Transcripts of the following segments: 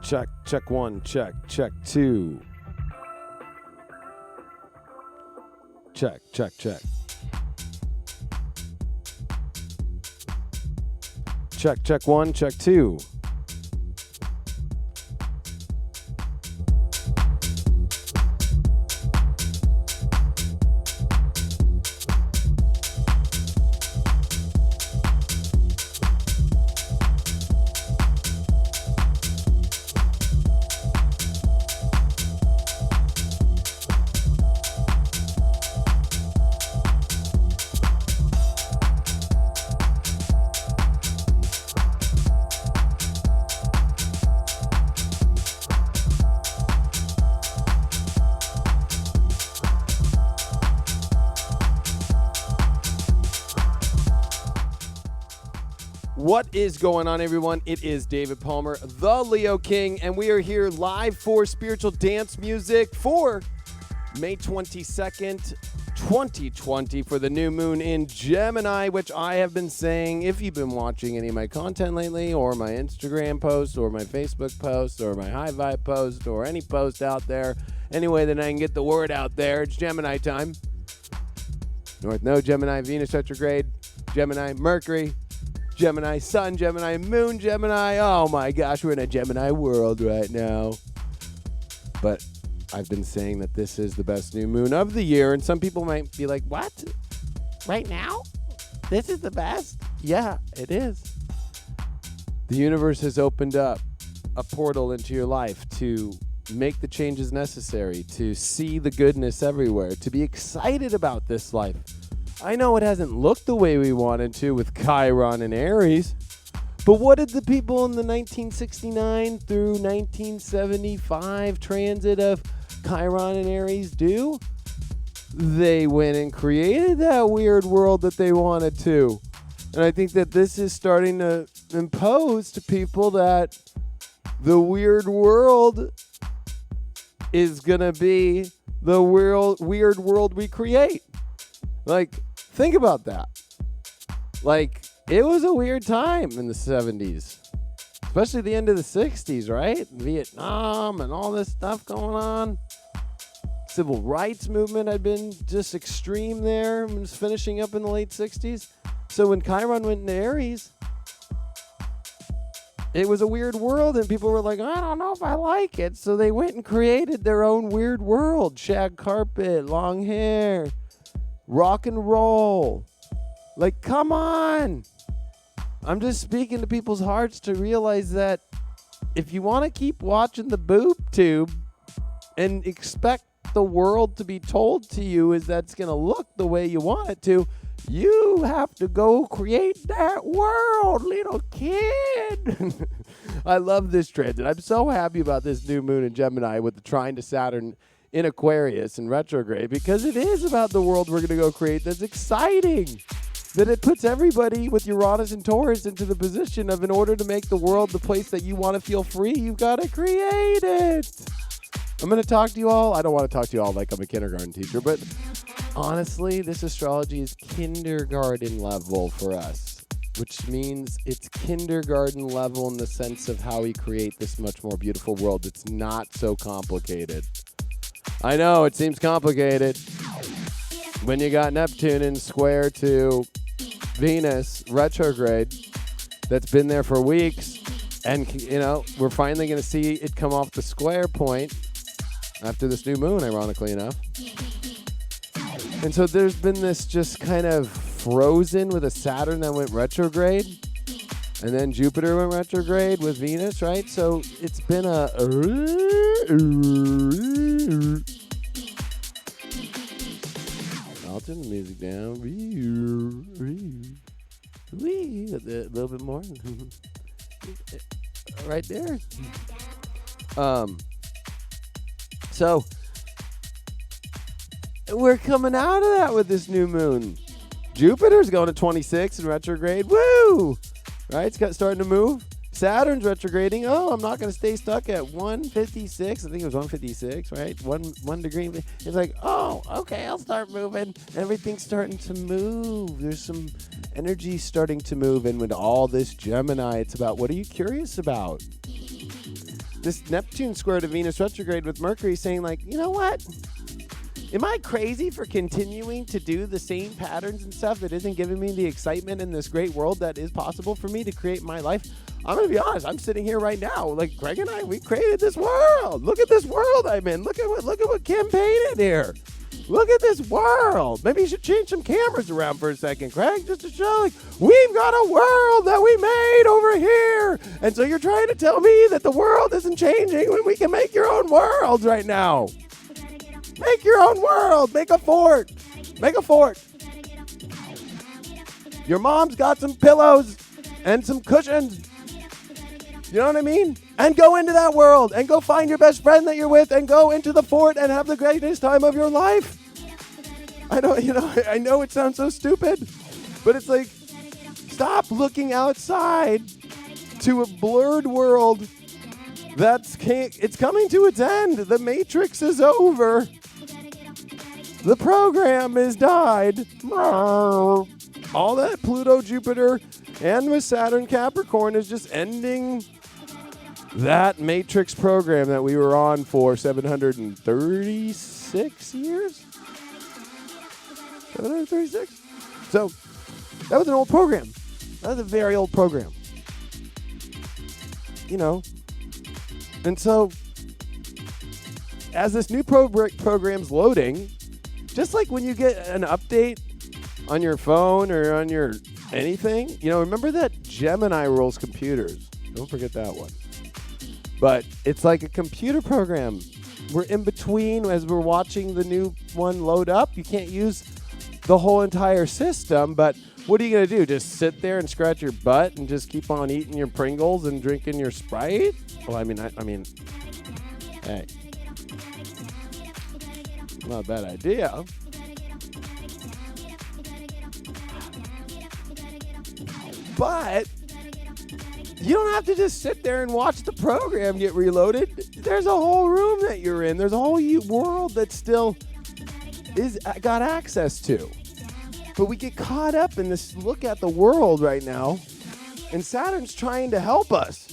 Check one, check two. Check. Check one, check two. What is going on, everyone? It is David Palmer, the Leo King, and we are here live for Spiritual Dance Music for May 22nd, 2020 for the new moon in Gemini, which I have been saying, if you've been watching any of my content lately, or my Instagram post, or my Facebook post, or my High Vibe post, or any post out there, any way that I can get the word out there, it's Gemini time. North Node, Gemini, Venus retrograde, Gemini, Mercury, Gemini, Sun, Gemini, Moon, Gemini. Oh my gosh, we're in a Gemini world right now. But I've been saying that this is the best new moon of the year, and some people might be like, what? Right now? This is the best? Yeah, it is. The universe has opened up a portal into your life to make the changes necessary, to see the goodness everywhere, to be excited about this life. I know it hasn't looked the way we wanted to with Chiron and Aries, but what did the people in the 1969 through 1975 transit of Chiron and Aries do? They went and created that weird world that they wanted to. And I think that this is starting to impose to people that the weird world is going to be the weird world we create. Like, think about that. Like, it was a weird time in the 70s, especially the end of the 60s, right? Vietnam and all this stuff going on. Civil rights movement had been just extreme there. It was finishing up in the late 60s. So when Chiron went into Aries, it was a weird world, and people were like, I don't know if I like it. So they went and created their own weird world. Shag carpet, long hair, rock and roll. Like, come on. I'm just speaking to people's hearts to realize that if you want to keep watching the boob tube and expect the world to be told to you is that's going to look the way you want it to, you have to go create that world, little kid. I love this transit. I'm so happy about this new moon in Gemini with the trine to Saturn in Aquarius and retrograde, because it is about the world we're going to go create that's exciting. That it puts everybody with Uranus and Taurus into the position of, in order to make the world the place that you want to feel free, you've got to create it. I'm going to talk to you all. I don't want to talk to you all like I'm a kindergarten teacher, but honestly, this astrology is kindergarten level for us, which means it's kindergarten level in the sense of how we create this much more beautiful world. It's not so complicated. I know it seems complicated when you got Neptune in square to Venus retrograde that's been there for weeks, and you know we're finally going to see it come off the square point after this new moon, ironically enough. And so there's been this just kind of frozen with a Saturn that went retrograde, and then Jupiter went retrograde with Venus, right? So it's been I'll turn the music down. A little bit more. Right there. So we're coming out of that with this new moon. Jupiter's going to 26 in retrograde. Woo! Right? It's starting to move. Saturn's retrograding. Oh, I'm not going to stay stuck at 156. I think it was 156, right? One degree. It's like, oh, okay, I'll start moving. Everything's starting to move. There's some energy starting to move. And with all this Gemini, it's about, what are you curious about? this Neptune square to Venus retrograde with Mercury saying like, you know what? Am I crazy for continuing to do the same patterns and stuff that isn't giving me the excitement in this great world that is possible for me to create my life? I'm going to be honest. I'm sitting here right now. Like Greg and I, we created this world. Look at this world I'm in. Look at what Kim painted here. Look at this world. Maybe you should change some cameras around for a second, Craig, just to show like we've got a world that we made over here. And so you're trying to tell me that the world isn't changing when we can make your own worlds right now. Make your own world. Make a fort. Make a fort. Your mom's got some pillows and some cushions. You know what I mean? And go into that world and go find your best friend that you're with and go into the fort and have the greatest time of your life. I know it sounds so stupid, but it's like, stop looking outside to a blurred world it's coming to its end. The Matrix is over. The program is died. All that Pluto, Jupiter, and with Saturn, Capricorn is just ending that Matrix program that we were on for 736 years? 736? So, that was an old program. That was a very old program. You know. And so, as this new program's loading, just like when you get an update on your phone or on your anything, remember that Gemini rules computers. Don't forget that one. But it's like a computer program. We're in between as we're watching the new one load up. You can't use the whole entire system, but what are you going to do? Just sit there and scratch your butt and just keep on eating your Pringles and drinking your Sprite? Well, I mean, hey. Not a bad idea. But you don't have to just sit there and watch the program get reloaded. There's a whole room that you're in. There's a whole world that still got access to. But we get caught up in this look at the world right now, and Saturn's trying to help us.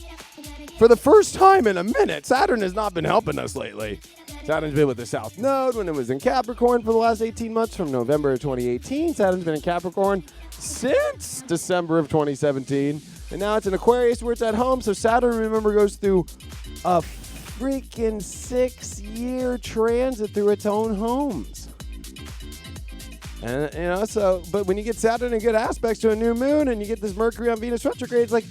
For the first time in a minute, Saturn has not been helping us lately. Saturn's been with the South Node when it was in Capricorn for the last 18 months from November of 2018. Saturn's been in Capricorn since December of 2017. And now it's in Aquarius where it's at home. So Saturn, remember, goes through a freaking 6-year transit through its own homes. And, but when you get Saturn in good aspects to a new moon and you get this Mercury on Venus retrograde, it's like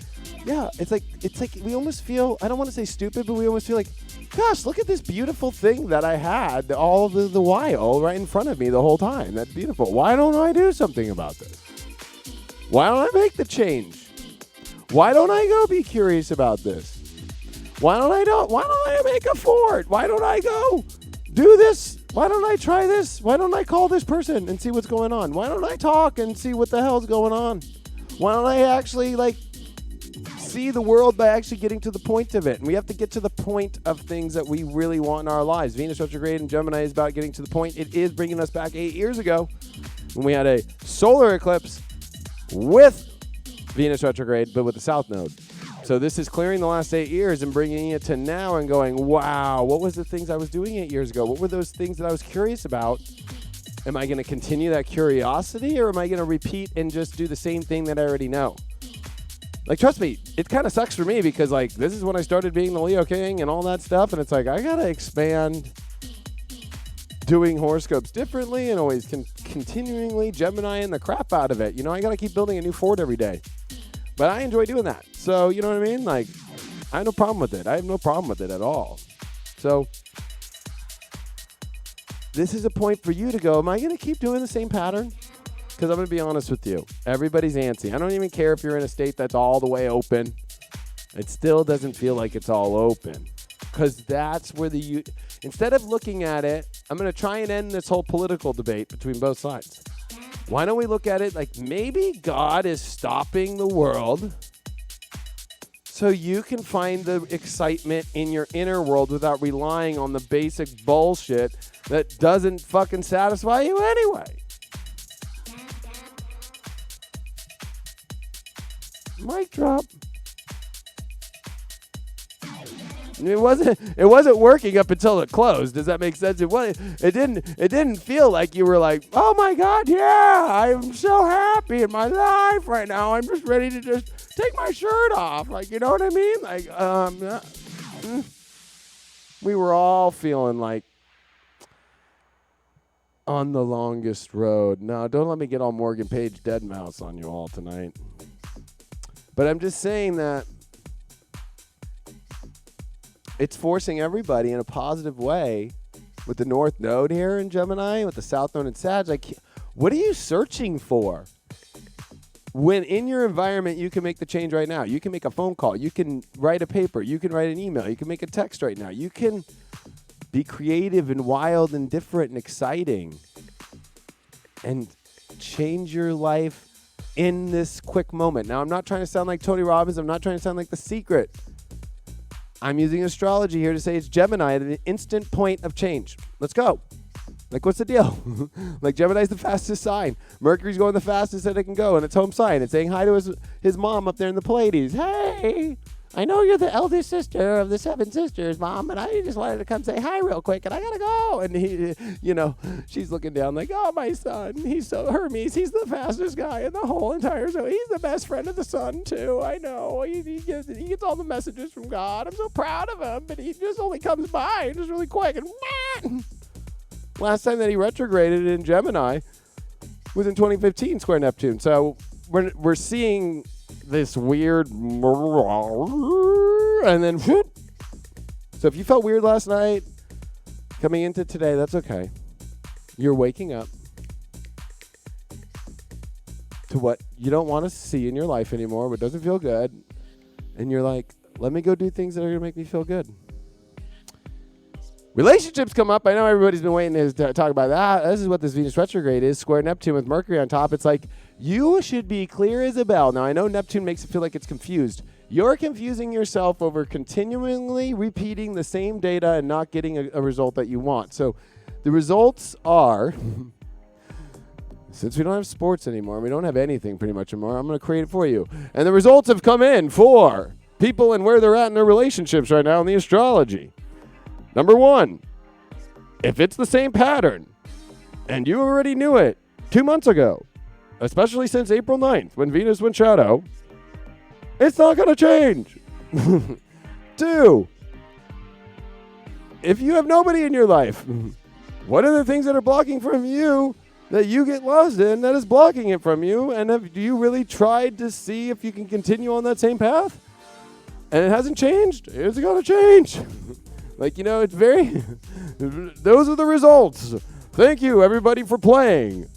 we almost feel, I don't want to say stupid, but we almost feel like, gosh, look at this beautiful thing that I had all the while right in front of me the whole time. That's beautiful. Why don't I do something about this? Why don't I make the change? Why don't I go be curious about this? Why don't I make a fort? Why don't I go do this? Why don't I try this? Why don't I call this person and see what's going on? Why don't I talk and see what the hell's going on? Why don't I actually see the world by actually getting to the point of it? And we have to get to the point of things that we really want in our lives. Venus retrograde in Gemini is about getting to the point. It is bringing us back 8 years ago when we had a solar eclipse with Venus retrograde, but with the South Node. So this is clearing the last 8 years and bringing it to now and going, wow, what was the things I was doing 8 years ago? What were those things that I was curious about? Am I going to continue that curiosity, or am I going to repeat and just do the same thing that I already know? Like, trust me, it kind of sucks for me because, this is when I started being the Leo King and all that stuff, and it's like, I got to expand doing horoscopes differently and always continually Gemini-ing the crap out of it. I got to keep building a new fort every day. But I enjoy doing that. So, you know what I mean? I have no problem with it. I have no problem with it at all. So, this is a point for you to go, am I going to keep doing the same pattern? Because I'm going to be honest with you. Everybody's antsy. I don't even care if you're in a state that's all the way open. It still doesn't feel like it's all open. Because that's where instead of looking at it, I'm going to try and end this whole political debate between both sides. Why don't we look at it like maybe God is stopping the world so you can find the excitement in your inner world without relying on the basic bullshit that doesn't fucking satisfy you anyway. Mic drop. It wasn't working up until it closed. Does that make sense? It didn't feel like you were like, oh my God, yeah, I'm so happy in my life right now. I'm just ready to just take my shirt off. Like, you know what I mean? Like, we were all feeling like on the longest road. No, don't let me get all Morgan Page dead mouse on you all tonight. But I'm just saying that it's forcing everybody in a positive way with the North Node here in Gemini, with the South Node in Sag. Like, what are you searching for? When in your environment, you can make the change right now. You can make a phone call. You can write a paper. You can write an email. You can make a text right now. You can be creative and wild and different and exciting and change your life in this quick moment. Now, I'm not trying to sound like Tony Robbins. I'm not trying to sound like The Secret. I'm using astrology here to say it's Gemini at an instant point of change. Let's go. Like, what's the deal? Like, Gemini's the fastest sign. Mercury's going the fastest that it can go in its home sign. It's saying hi to his mom up there in the Pleiades. Hey, I know you're the eldest sister of the 7 sisters, Mom, but I just wanted to come say hi real quick, and I gotta go. And he, she's looking down like, oh, my son, he's so Hermes. He's the fastest guy in the whole entire zone. He's the best friend of the sun too. I know. He gets all the messages from God. I'm so proud of him, but he just only comes by just really quick. And last time that he retrograded in Gemini was in 2015, square Neptune. So we're seeing this weird, and then whoop. So if you felt weird last night, coming into today, that's okay. You're waking up to what you don't want to see in your life anymore, what doesn't feel good, and you're like, let me go do things that are going to make me feel good. Relationships come up. I know everybody's been waiting to talk about that. This is what this Venus retrograde is, square Neptune with Mercury on top. It's like, you should be clear as a bell. Now, I know Neptune makes it feel like it's confused. You're confusing yourself over continually repeating the same data and not getting a result that you want. So the results are, since we don't have sports anymore, we don't have anything pretty much anymore, I'm going to create it for you. And the results have come in for people and where they're at in their relationships right now in the astrology. Number 1, if it's the same pattern and you already knew it 2 months ago, especially since April 9th when Venus went shadow, it's not going to change. 2, if you have nobody in your life, what are the things that are blocking from you that you get lost in that is blocking it from you? And have you really tried to see if you can continue on that same path? And it hasn't changed. Is it going to change? Like, it's very, those are the results. Thank you, everybody, for playing.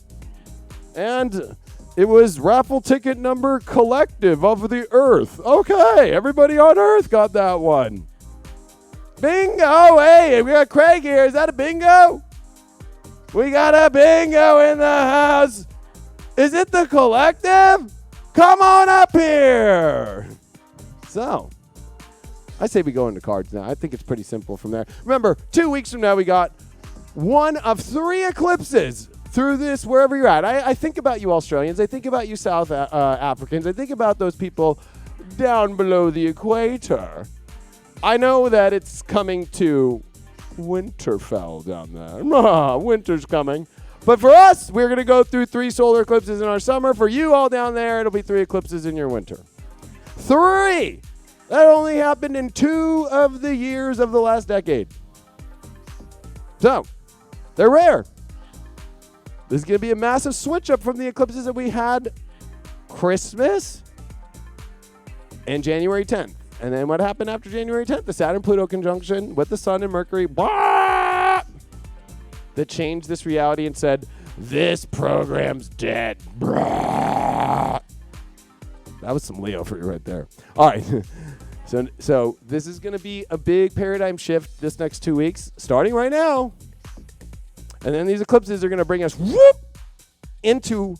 And it was raffle ticket number collective of the Earth. Okay, everybody on Earth got that one. Bingo. Hey, we got Craig here. Is that a bingo? We got a bingo in the house. Is it the collective? Come on up here. So, I say we go into cards now. I think it's pretty simple from there. Remember, 2 weeks from now, we got one of 3 eclipses through this, wherever you're at. I think about you Australians. I think about you South Africans. I think about those people down below the equator. I know that it's coming to Winterfell down there. Winter's coming. But for us, we're going to go through 3 solar eclipses in our summer. For you all down there, it'll be 3 eclipses in your winter. 3! That only happened in 2 of the years of the last decade. So, they're rare. This is going to be a massive switch up from the eclipses that we had Christmas and January 10th. And then what happened after January 10th? The Saturn-Pluto conjunction with the Sun and Mercury. That changed this reality and said, this program's dead. That was some Leo for you right there. All right. So this is going to be a big paradigm shift this next 2 weeks, starting right now. And then these eclipses are going to bring us into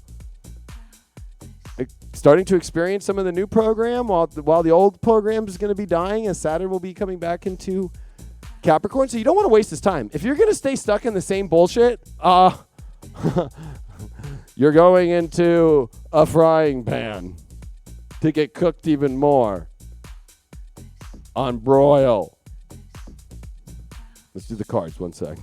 starting to experience some of the new program while the old program is going to be dying, as Saturn will be coming back into Capricorn. So you don't want to waste this time. If you're going to stay stuck in the same bullshit, you're going into a frying pan to get cooked even more on broil. Let's do the cards. One sec.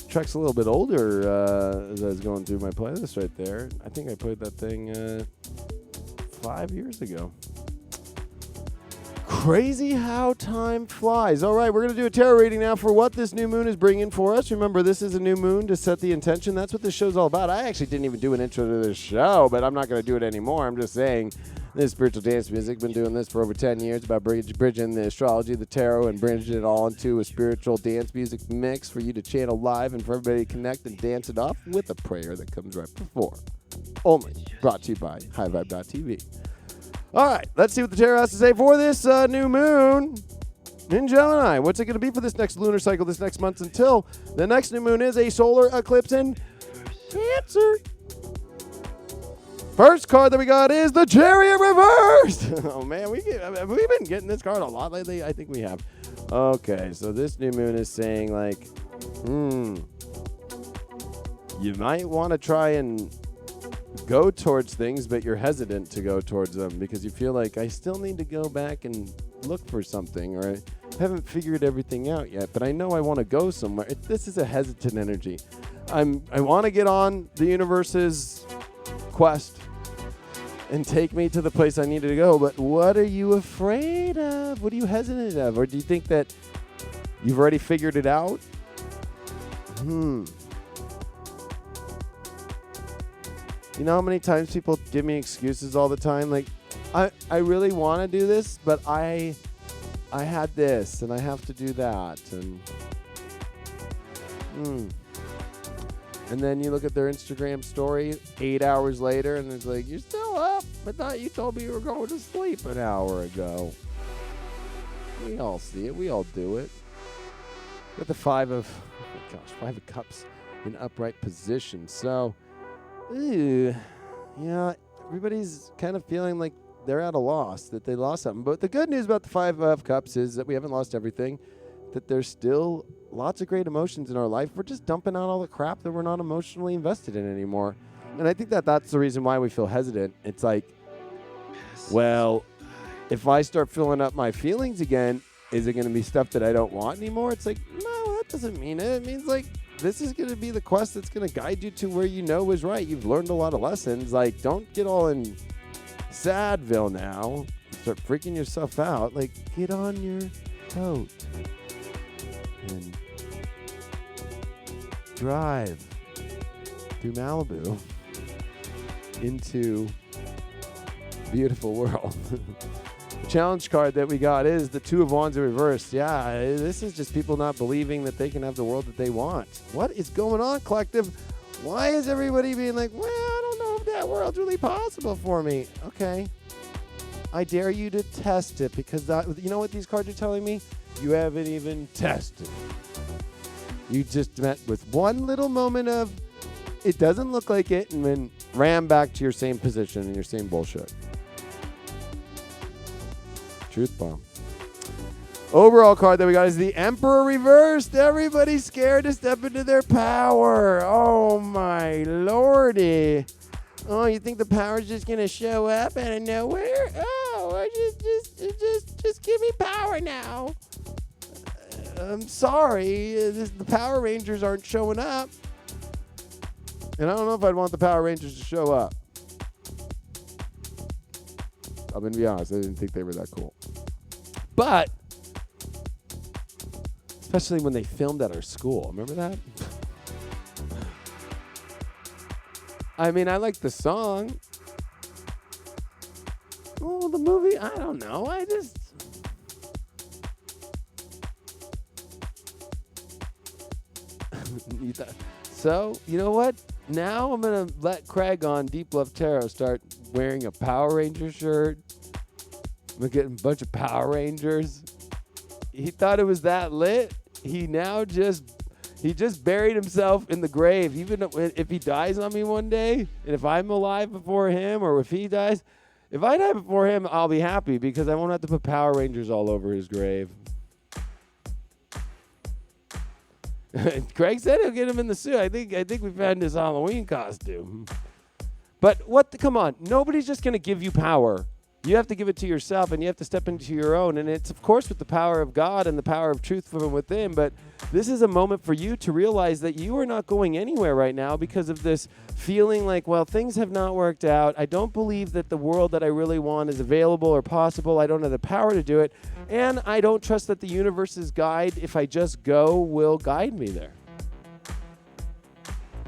Track's a little bit older as I was going through my playlist right there. I think I played that thing 5 years ago. Crazy how time flies. All right, we're going to do a tarot reading now for what this new moon is bringing for us. Remember, this is a new moon to set the intention. That's what this show's all about. I actually didn't even do an intro to this show, but I'm not going to do it anymore. I'm just saying this is spiritual dance music. Been doing this for over 10 years, about bridging the astrology, the tarot, and bridging it all into a spiritual dance music mix for you to channel live and for everybody to connect and dance it off with a prayer that comes right before. Only brought to you by highvibe.tv. All right, let's see what the tarot has to say for this new moon in Gemini. What's it going to be for this next lunar cycle, this next month, until the next new moon is a solar eclipse in Cancer. First card that we got is the Chariot reversed. Oh, man, have we been getting this card a lot lately? I think we have. Okay, so this new moon is saying, like, you might want to try and go towards things, but you're hesitant to go towards them because you feel like I still need to go back and look for something, or I haven't figured everything out yet, but I know I want to go somewhere. This is a hesitant energy. I want to get on the universe's quest and take me to the place I needed to go, but what are you afraid of? What are you hesitant of? Or do you think that you've already figured it out? You know how many times people give me excuses all the time? Like, I really want to do this, but I had this, and I have to do that. And And then you look at their Instagram story 8 hours later, and it's like, you're still up? I thought you told me you were going to sleep an hour ago. We all see it. We all do it. Got the Five of Cups in upright position. So, yeah, everybody's kind of feeling like they're at a loss, that they lost something. But the good news about the Five of Cups is that we haven't lost everything, that there's still lots of great emotions in our life. We're just dumping out all the crap that we're not emotionally invested in anymore. And I think that that's the reason why we feel hesitant. It's like, well, if I start filling up my feelings again, is it going to be stuff that I don't want anymore? It's like, no, that doesn't mean it. It means like this is going to be the quest that's going to guide you to where you know is right. You've learned a lot of lessons. Like, don't get all in Sadville now. Start freaking yourself out. Like, get on your boat and drive through Malibu into beautiful world. The challenge card that we got is the Two of Wands in reverse. Yeah, this is just people not believing that they can have the world that they want. What is going on, collective? Why is everybody being like, well, I don't know if that world's really possible for me? Okay. I dare you to test it, because you know what these cards are telling me? You haven't even tested. You just met with one little moment of, it doesn't look like it, and then ran back to your same position and your same bullshit. Truth bomb. Overall card that we got is the Emperor reversed. Everybody's scared to step into their power. Oh my lordy. Oh, you think the power's just gonna show up out of nowhere? Oh, just give me power now. I'm sorry, the Power Rangers aren't showing up. And I don't know if I'd want the Power Rangers to show up. I'm going to be honest, I didn't think they were that cool. But, especially when they filmed at our school. Remember that? I mean, I like the song. Oh, the movie? I don't know. So, you know what? Now I'm going to let Craig on Deep Love Tarot start wearing a Power Ranger shirt. We're getting a bunch of Power Rangers. He thought it was that lit. He just buried himself in the grave. Even if he dies on me one day, and if I'm alive before him, or if he dies, if I die before him, I'll be happy because I won't have to put Power Rangers all over his grave. Craig said he'll get him in the suit. I think we found his Halloween costume. But come on, nobody's just going to give you power. You have to give it to yourself, and you have to step into your own. And it's, of course, with the power of God and the power of truth from within. But this is a moment for you to realize that you are not going anywhere right now because of this feeling like, well, things have not worked out. I don't believe that the world that I really want is available or possible. I don't have the power to do it. And I don't trust that the universe's guide, if I just go, will guide me there.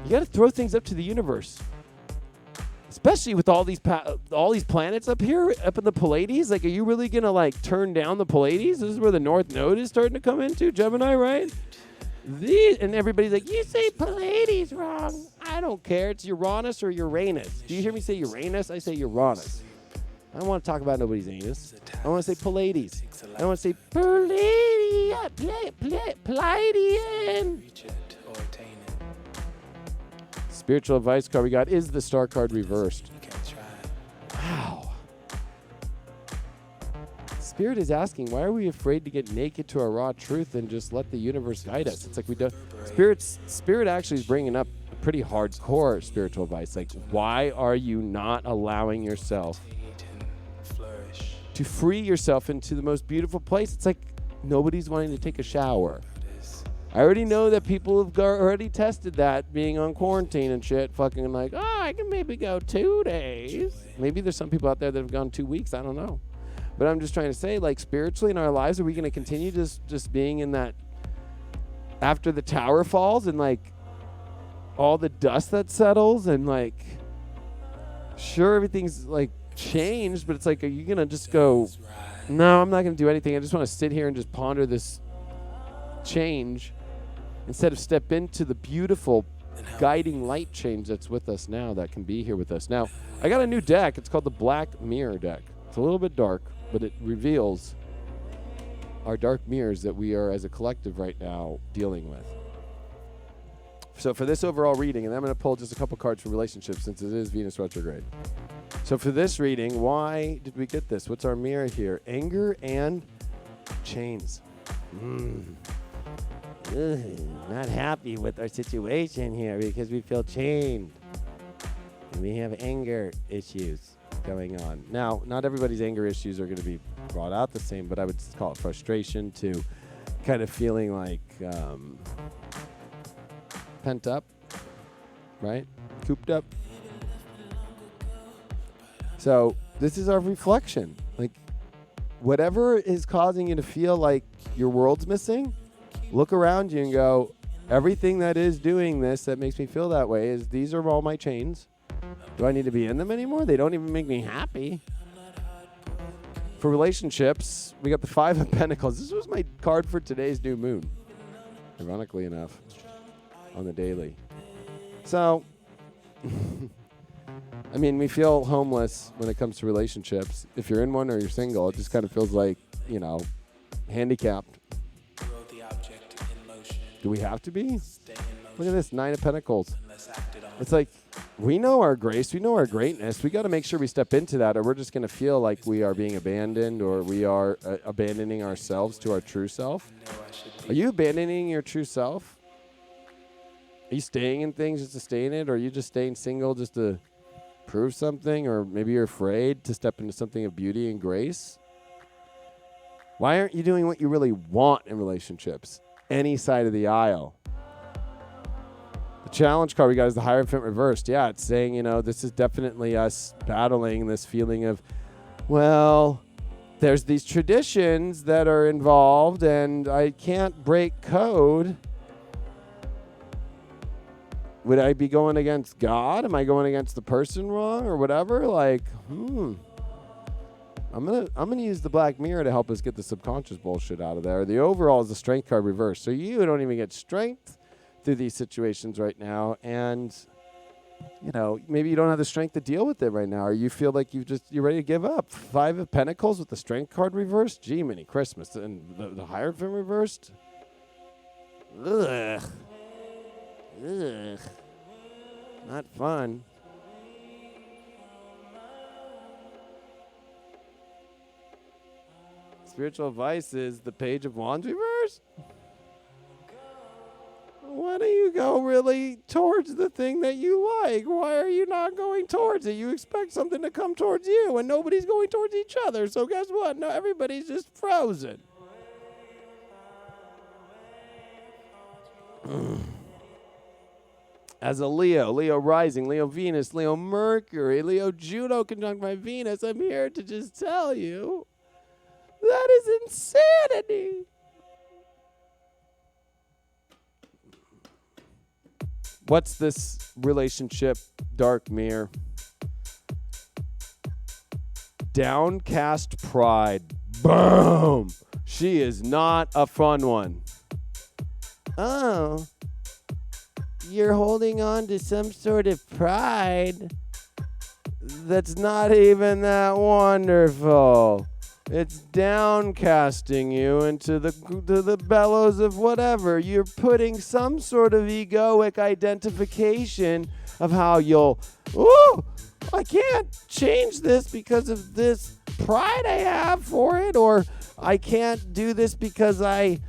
You got to throw things up to the universe. Especially with all these planets up here, up in the Pleiades. Like, are you really going to, like, turn down the Pleiades? This is where the North Node is starting to come into, Gemini, right? And everybody's like, you say Pleiades wrong. I don't care. It's Uranus or Uranus. Do you hear me say Uranus? I say Uranus. I don't want to talk about nobody's anus. I want to say Pleiades. I don't want to say Pleiadian. Spiritual advice card we got is the Star card reversed. Wow. Spirit is asking, why are we afraid to get naked to our raw truth and just let the universe guide us? It's like we don't. Spirit actually is bringing up pretty hardcore spiritual advice. Like, why are you not allowing yourself to free yourself into the most beautiful place? It's like nobody's wanting to take a shower. I already know that people have already tested that, being on quarantine and shit, fucking like, oh, I can maybe go 2 days. Maybe there's some people out there that have gone 2 weeks. I don't know. But I'm just trying to say, like, spiritually in our lives, are we going to continue just being in that after the tower falls and, like, all the dust that settles and, like, sure, everything's, like, changed, but it's like, are you going to just go, no, I'm not going to do anything. I just want to sit here and just ponder this change instead of step into the beautiful guiding light change that's with us now, that can be here with us. Now, I got a new deck. It's called the Black Mirror deck. It's a little bit dark, but it reveals our dark mirrors that we are as a collective right now dealing with. So for this overall reading, and I'm going to pull just a couple cards for relationships since it is Venus retrograde. So for this reading, why did we get this? What's our mirror here? Anger and chains. Not happy with our situation here because we feel chained. And we have anger issues going on. Now, not everybody's anger issues are going to be brought out the same, but I would call it frustration to kind of feeling like pent up, right? Cooped up. So this is our reflection. Like, whatever is causing you to feel like your world's missing, look around you and go, everything that is doing this that makes me feel that way is these are all my chains. Do I need to be in them anymore? They don't even make me happy. For relationships, we got the Five of Pentacles. This was my card for today's new moon, ironically enough, on the daily. So, I mean, we feel homeless when it comes to relationships. If you're in one or you're single, it just kind of feels like, you know, handicapped. Do we have to be? Look at this, Nine of Pentacles. It's like, we know our grace, we know our greatness. We got to make sure we step into that, or we're just going to feel like we are being abandoned, or we are abandoning ourselves to our true self. Are you abandoning your true self? Are you staying in things just to stay in it, or are you just staying single just to prove something, or maybe you're afraid to step into something of beauty and grace? Why aren't you doing what you really want in relationships? Any side of the aisle. The challenge card we got is the Hierophant reversed. Yeah, it's saying, you know, this is definitely us battling this feeling of, well, there's these traditions that are involved and I can't break code. Would I be going against God? Am I going against the person wrong or whatever? Like, I'm gonna use the Black Mirror to help us get the subconscious bullshit out of there. The overall is the Strength card reversed. So you don't even get strength through these situations right now, and you know, maybe you don't have the strength to deal with it right now, or you feel like you're ready to give up. Five of Pentacles with the Strength card reversed. Gemini, Christmas, and the Hierophant reversed. Ugh. Not fun. Spiritual advice is the Page of Wands reversed. Why don't you go really towards the thing that you like? Why are you not going towards it? You expect something to come towards you, and nobody's going towards each other. So guess what? No, everybody's just frozen. As a Leo rising, Leo Venus, Leo Mercury, Leo Juno conjunct my Venus, I'm here to just tell you that is insanity. What's this relationship dark mirror? Downcast pride. Boom. She is not a fun one. Oh, you're holding on to some sort of pride that's not even that wonderful. It's downcasting you into the bellows of whatever. You're putting some sort of egoic identification of how you'll, I can't change this because of this pride I have for it, or I can't do this because I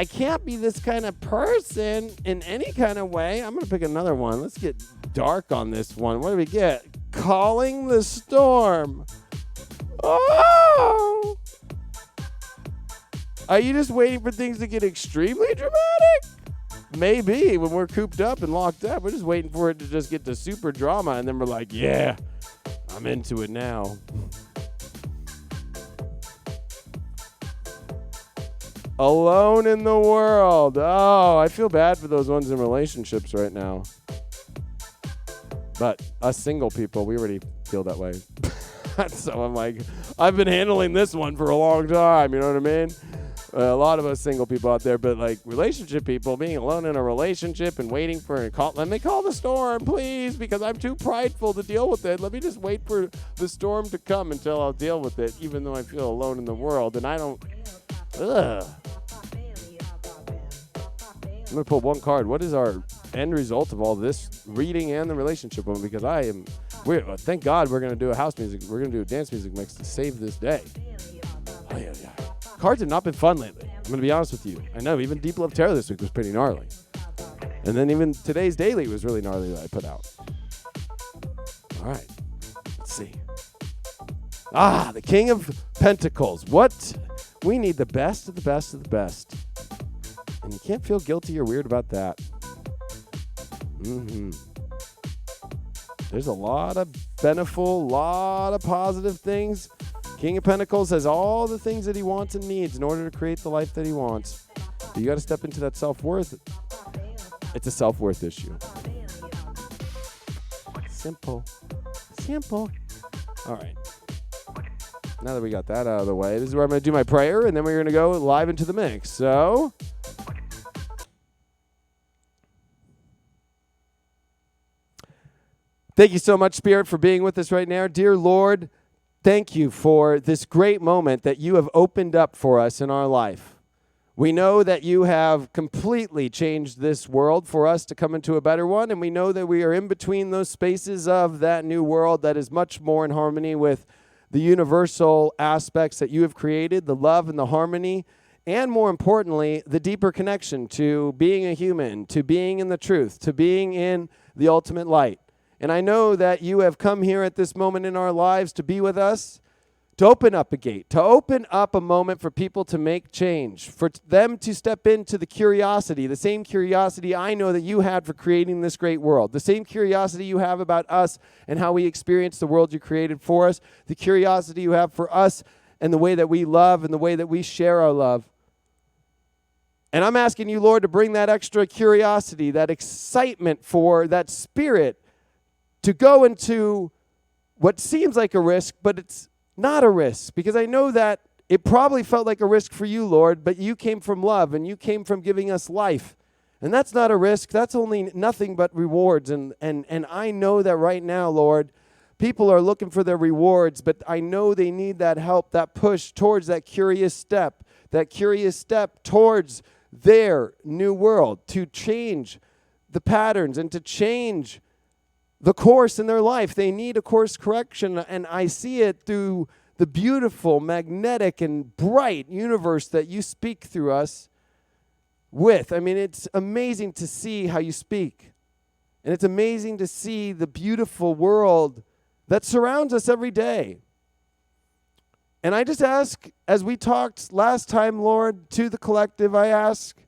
can't be this kind of person in any kind of way. I'm going to pick another one. Let's get dark on this one. What do we get? Calling the storm. Oh! Are you just waiting for things to get extremely dramatic? Maybe when we're cooped up and locked up, we're just waiting for it to just get to super drama, and then we're like, yeah, I'm into it now. Alone in the world. Oh, I feel bad for those ones in relationships right now. But us single people, we already feel that way. So I'm like, I've been handling this one for a long time. You know what I mean? a lot of us single people out there, but like relationship people, being alone in a relationship and waiting for a call. Let me call the storm, please, because I'm too prideful to deal with it. Let me just wait for the storm to come until I'll deal with it, even though I feel alone in the world. And I don't. Ugh. I'm going to pull one card. What is our end result of all this reading and the relationship one? Because thank God we're going to do a house music. We're going to do a dance music mix to save this day. Oh, yeah. Cards have not been fun lately. I'm going to be honest with you. I know. Even Deep Love Tarot this week was pretty gnarly. And then even today's daily was really gnarly that I put out. All right. Let's see. The King of Pentacles. What? We need the best of the best of the best. And you can't feel guilty or weird about that. There's a lot of beneficial, lot of positive things. King of Pentacles has all the things that he wants and needs in order to create the life that he wants. But you got to step into that self-worth. It's a self-worth issue. Simple. All right. Now that we got that out of the way, this is where I'm going to do my prayer, and then we're going to go live into the mix. So, thank you so much, Spirit, for being with us right now. Dear Lord, thank you for this great moment that you have opened up for us in our life. We know that you have completely changed this world for us to come into a better one, and we know that we are in between those spaces of that new world that is much more in harmony with the universal aspects that you have created, the love and the harmony, and more importantly, the deeper connection to being a human, to being in the truth, to being in the ultimate light. And I know that you have come here at this moment in our lives to be with us, to open up a gate, to open up a moment for people to make change, for them to step into the curiosity, the same curiosity I know that you had for creating this great world, the same curiosity you have about us and how we experience the world you created for us, the curiosity you have for us and the way that we love and the way that we share our love. And I'm asking you, Lord, to bring that extra curiosity, that excitement for that spirit to go into what seems like a risk, but it's not a risk, because I know that it probably felt like a risk for you, Lord, but you came from love and you came from giving us life. And that's not a risk. That's only nothing but rewards. And I know that right now, Lord, people are looking for their rewards, but I know they need that help, that push towards that curious step towards their new world, to change the patterns and to change the course in their life. They need a course correction, and I see it through the beautiful, magnetic, and bright universe that you speak through us with. I mean, it's amazing to see how you speak, and it's amazing to see the beautiful world that surrounds us every day. And I just ask, as we talked last time, Lord, to the collective, I ask,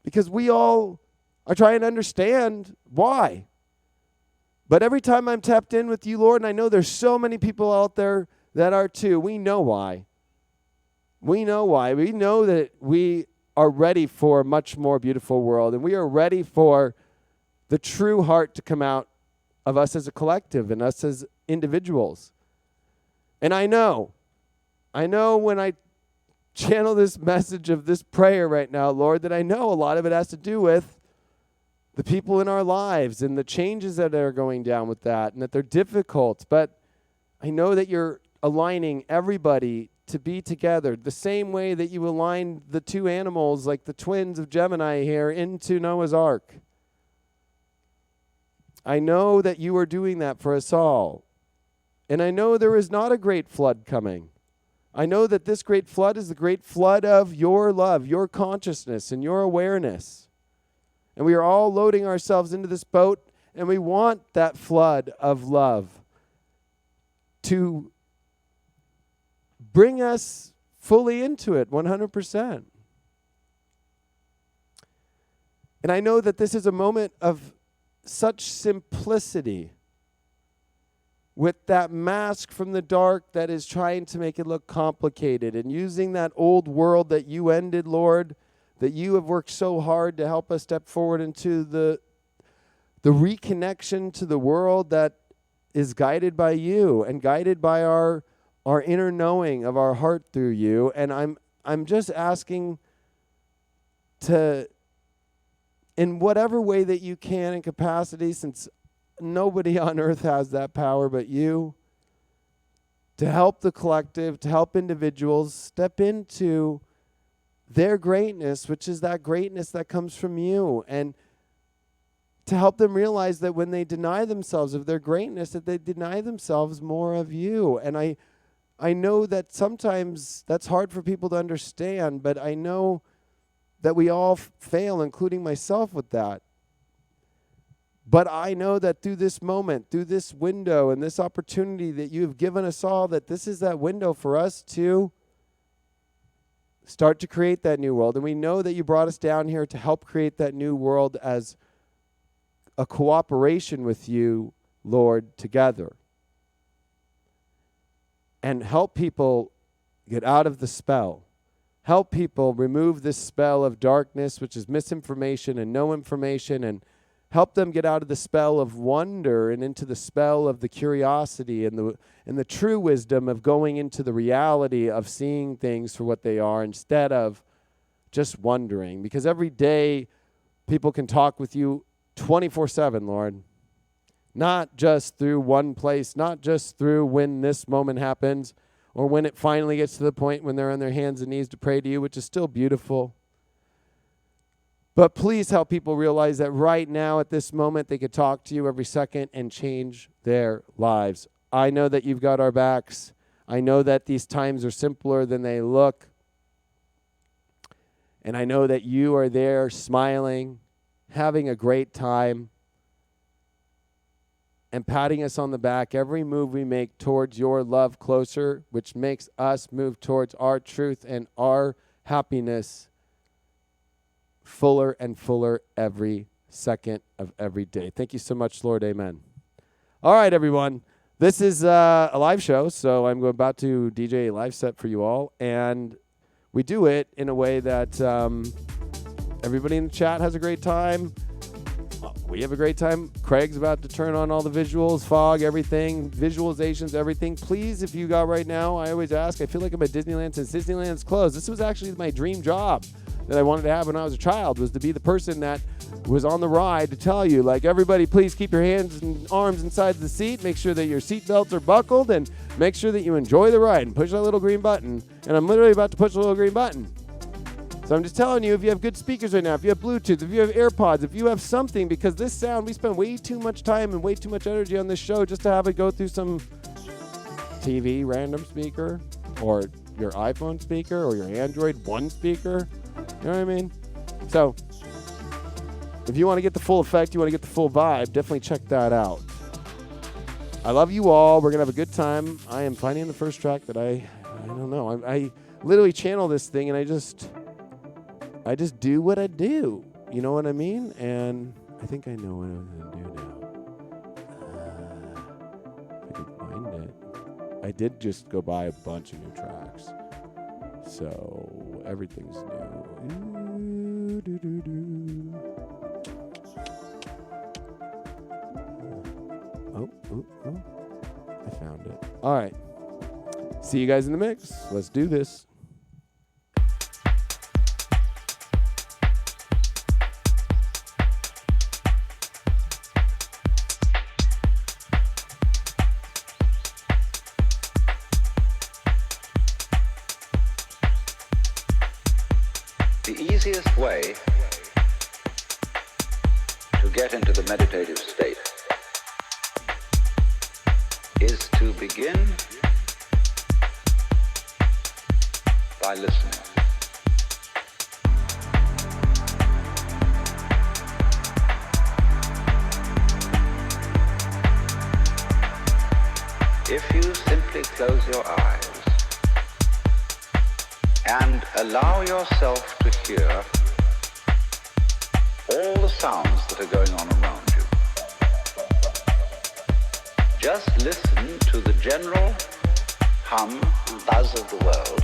because we all are trying to understand why. But every time I'm tapped in with you, Lord, and I know there's so many people out there that are too, we know why. We know why. We know that we are ready for a much more beautiful world, and we are ready for the true heart to come out of us as a collective and us as individuals. And I know when I channel this message of this prayer right now, Lord, that I know a lot of it has to do with the people in our lives and the changes that are going down with that, and that they're difficult. But I know that you're aligning everybody to be together the same way that you aligned the two animals, like the twins of Gemini here, into Noah's Ark. I know that you are doing that for us all. And I know there is not a great flood coming. I know that this great flood is the great flood of your love, your consciousness, and your awareness. And we are all loading ourselves into this boat, and we want that flood of love to bring us fully into it, 100%. And I know that this is a moment of such simplicity, with that mask from the dark that is trying to make it look complicated, and using that old world that you ended, Lord, that you have worked so hard to help us step forward into the reconnection to the world that is guided by you and guided by our inner knowing of our heart through you. And I'm I'm just asking to, in whatever way that you can in capacity, since nobody on earth has that power but you, to help the collective, to help individuals step into their greatness, which is that greatness that comes from you, and to help them realize that when they deny themselves of their greatness, that they deny themselves more of you. And I know that sometimes that's hard for people to understand, but I know that we all fail, including myself, with that. But I know that through this moment, through this window and this opportunity that you have given us all, that this is that window for us to start to create that new world. And we know that you brought us down here to help create that new world as a cooperation with you, Lord, together. And help people get out of the spell. Help people remove this spell of darkness, which is misinformation and no information, and help them get out of the spell of wonder and into the spell of the curiosity and the true wisdom of going into the reality of seeing things for what they are instead of just wondering. Because every day people can talk with you 24/7, Lord. Not just through one place, not just through when this moment happens or when it finally gets to the point when they're on their hands and knees to pray to you, which is still beautiful. But please help people realize that right now at this moment they could talk to you every second and change their lives. I know that you've got our backs. I know that these times are simpler than they look. And I know that you are there smiling, having a great time, and patting us on the back every move we make towards your love closer, which makes us move towards our truth and our happiness fuller and fuller every second of every day. Thank you so much, Lord. Amen. All right, everyone. This is a live show, so I'm about to DJ a live set for you all, and we do it in a way that everybody in the chat has a great time. We have a great time. Craig's about to turn on all the visuals, fog, everything, visualizations, everything. Please, if you got right now, I always ask, I feel like I'm at Disneyland since Disneyland's closed. This was actually my dream job that I wanted to have when I was a child, was to be the person that was on the ride to tell you, like, everybody, please keep your hands and arms inside the seat. Make sure that your seatbelts are buckled and make sure that you enjoy the ride and push that little green button. And I'm literally about to push the little green button. So I'm just telling you, if you have good speakers right now, if you have Bluetooth, if you have AirPods, if you have something, because this sound, we spend way too much time and way too much energy on this show just to have it go through some TV random speaker or your iPhone speaker or your Android One speaker. You know what I mean? So if you want to get the full effect, you want to get the full vibe, definitely check that out. I love you all. We're going to have a good time. I am finding the first track that I don't know. I literally channel this thing and I just do what I do. You know what I mean? And I think I know what I'm going to do now. If I can find it. I did just go buy a bunch of new tracks. So everything's new. Oh. I found it. All right. See you guys in the mix. Let's do this. The easiest way to get into the meditative state is to begin by listening. If you simply close your eyes and allow yourself to hear all the sounds that are going on around you. Just listen to the general hum and buzz of the world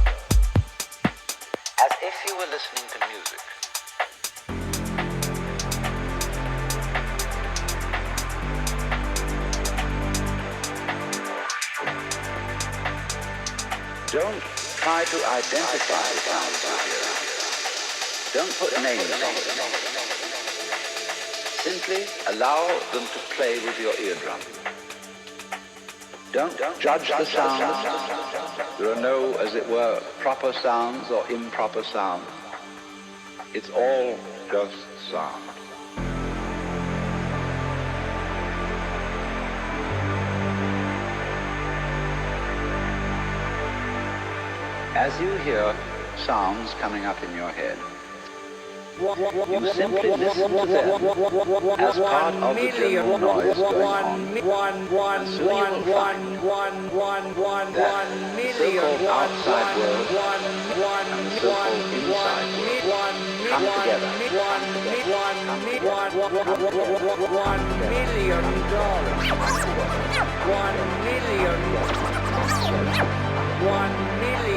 as if you were listening to music. Don't try to identify the sounds you hear. Don't put names on them. Simply allow them to play with your eardrum. Don't judge the sounds. There are no, as it were, proper sounds or improper sounds. It's all just sound. As you hear sounds coming up in your head, you simply listen to them as part of the general noise going on. And soon you will find that the so-called outside world and the so-called inside world come together. $1 million.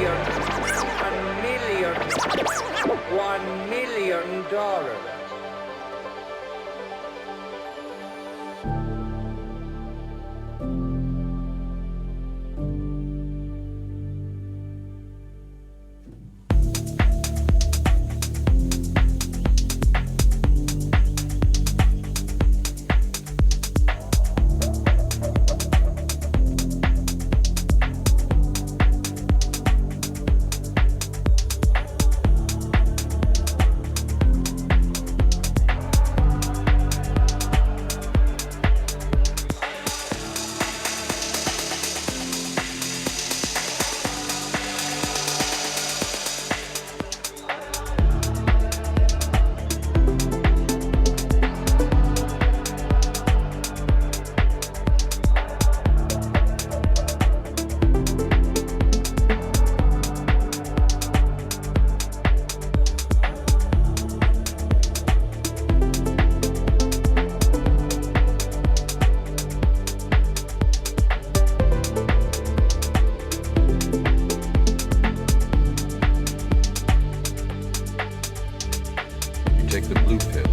Take the blue pill.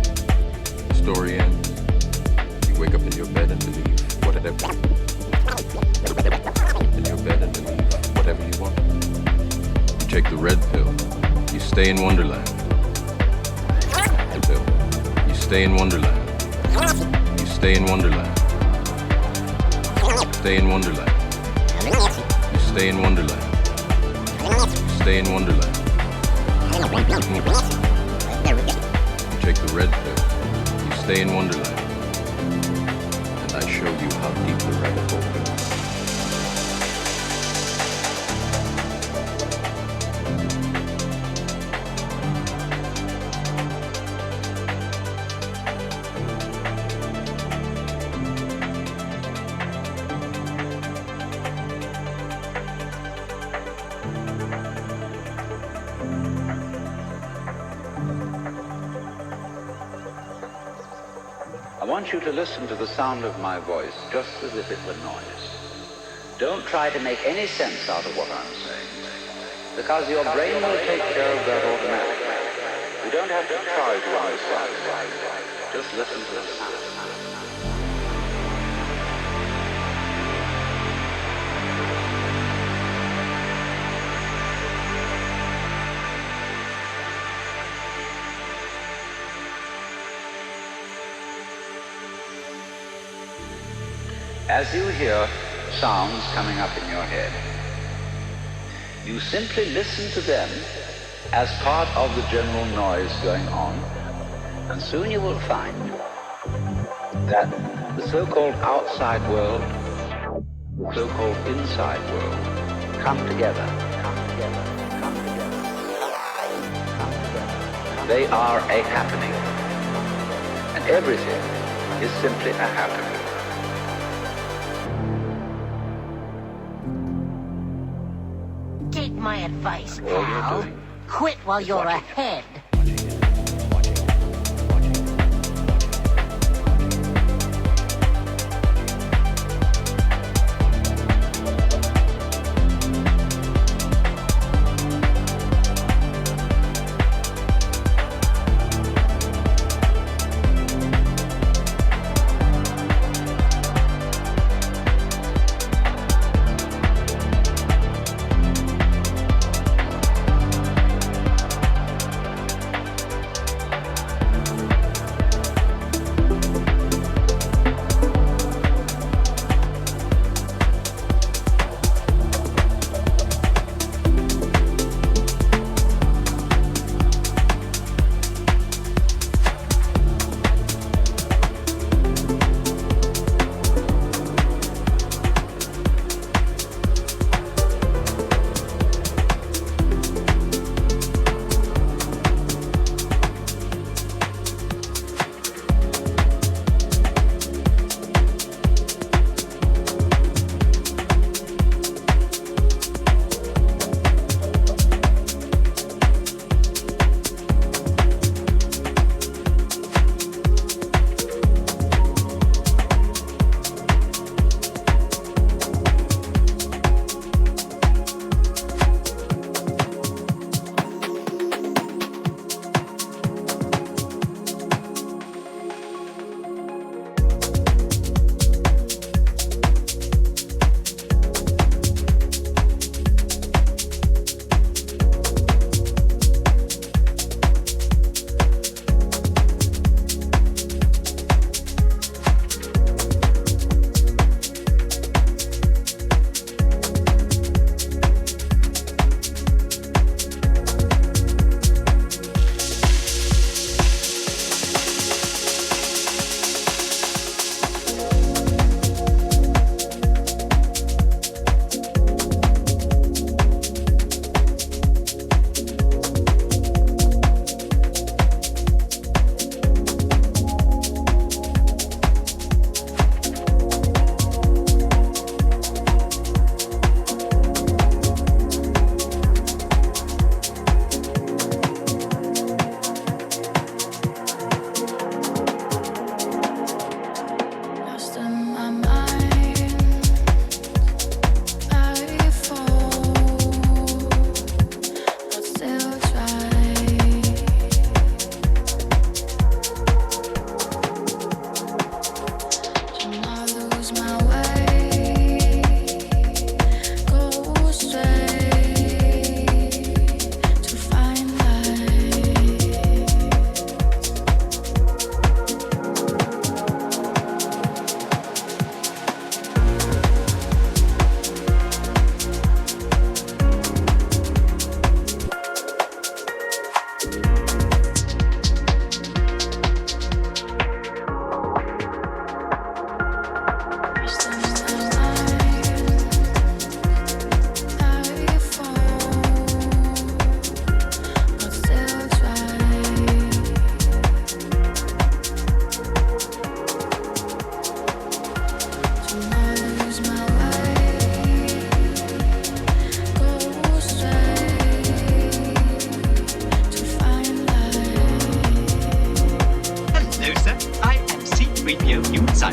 The story ends. You wake up in your bed and believe whatever. In your bed and believe whatever you want. You take the red pill. You stay in Wonderland. The pill. You stay in Wonderland. You stay in Wonderland. Stay in Wonderland. You stay in Wonderland. Stay in Wonderland. Take the red pill, you stay in Wonderland, and I show you how deep the rabbit hole goes. I want you to listen to the sound of my voice just as if it were noise. Don't try to make any sense out of what I'm saying, because your brain will take care of that automatically. You don't have to try to understand. Just listen to the sound. As you hear sounds coming up in your head, you simply listen to them as part of the general noise going on, and soon you will find that the so-called outside world, the so-called inside world, come together. They are a happening, and everything is simply a happening. Take my advice, pal. Quit while you're ahead.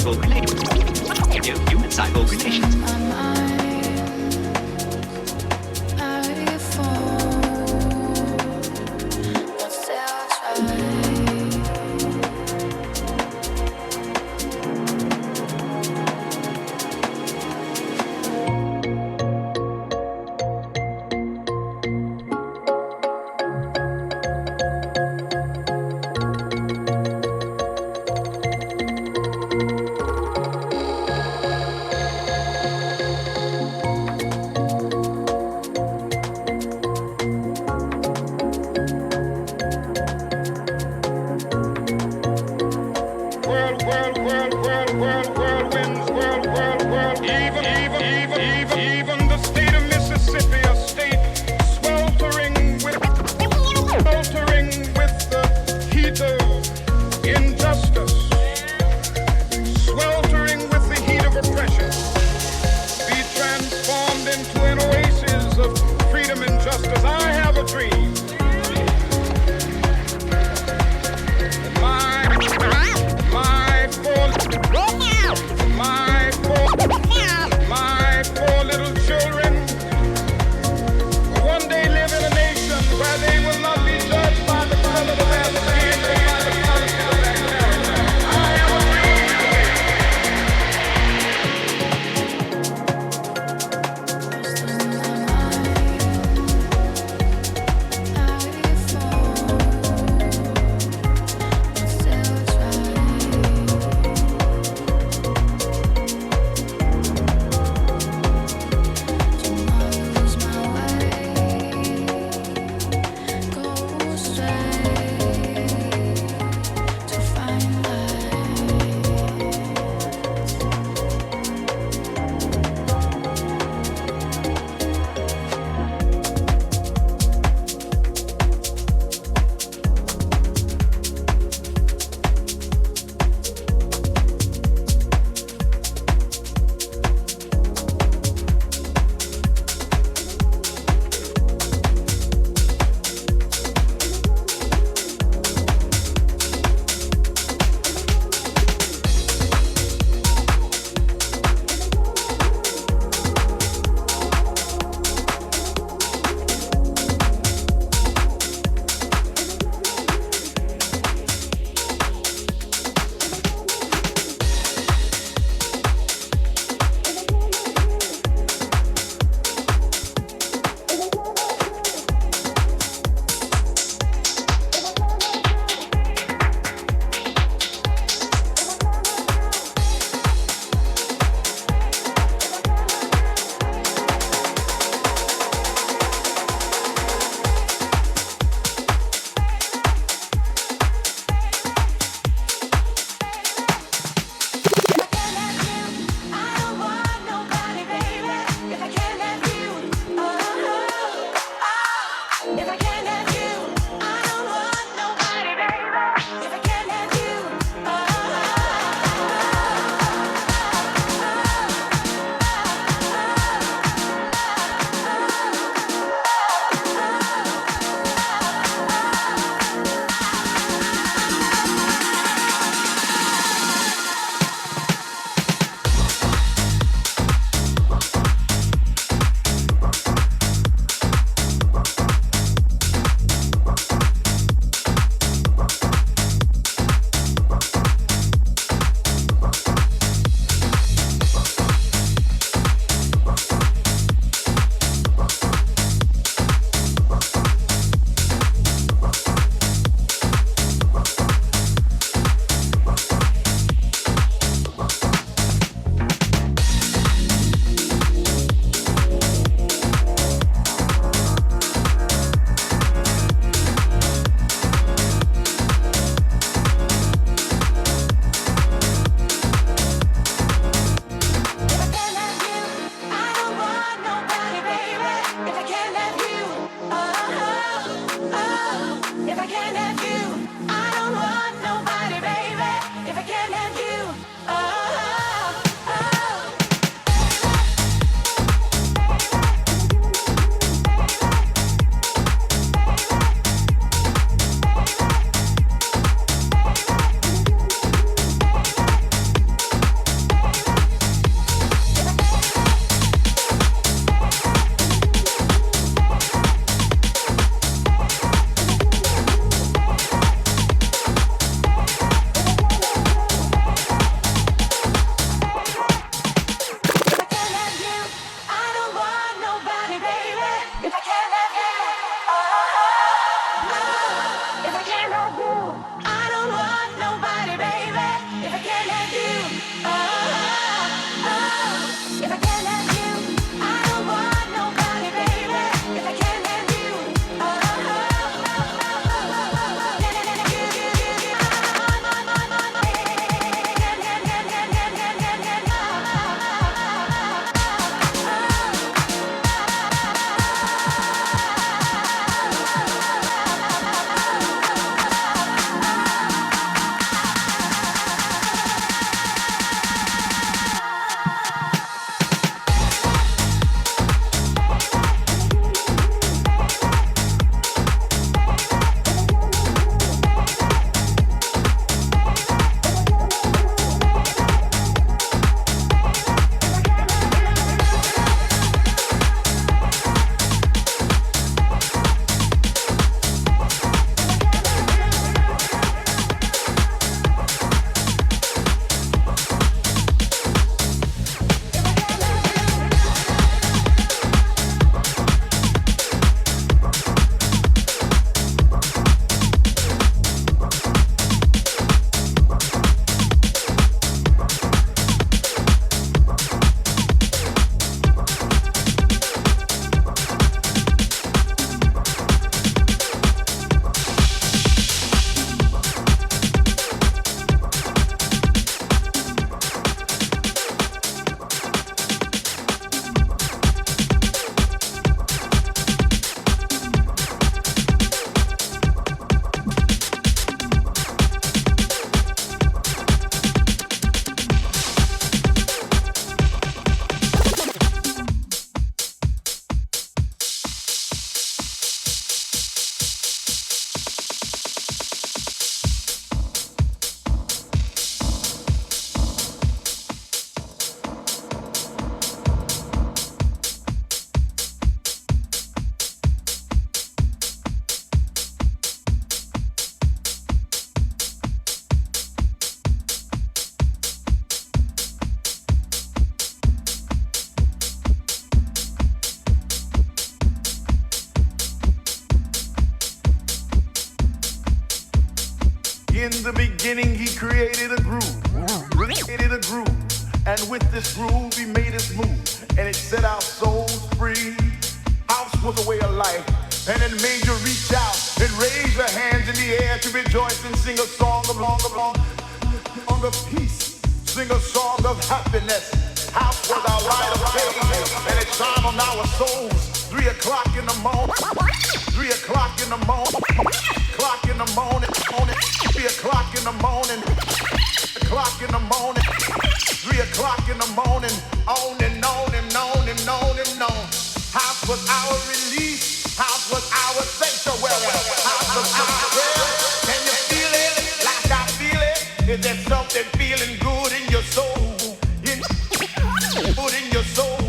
cyborg relations. Human cyborg relations. Even the state of Mississippi, a state sweltering with the heat of injustice, sweltering with the heat of oppression, be transformed into an oasis of freedom and justice. I have a dream. My four little children will one day live in a nation where they will not be judged by the color of their skin, but by the quality of their character. I have a dream. In the beginning, he created a groove. Created a groove. And with this groove, he made us move. And it set our souls free. House was a way of life. And it made you reach out and raise your hands in the air to rejoice and sing a song of peace. Sing a song of happiness. House was our light of faith. And it shone on our souls. 3 o'clock in the morning. 3 o'clock in the morning. Clock in the morning. 3 o'clock in the morning. O'clock in the morning. 3 o'clock in the morning. On and on and on and on and on. House was our release. House was our sanctuary. House was our prayer. Can you feel it like I feel it? Is there something feeling good in your soul? Good in your soul.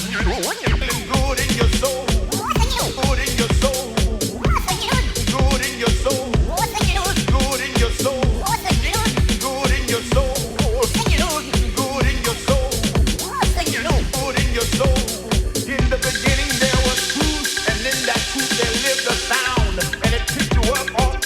Feeling good in your soul. Good in your soul. Good in your soul. Good in your soul. Good in your soul. Good in your soul. Good in your soul. In the beginning there was truth, and in that truth there lived a sound, and it picked you up off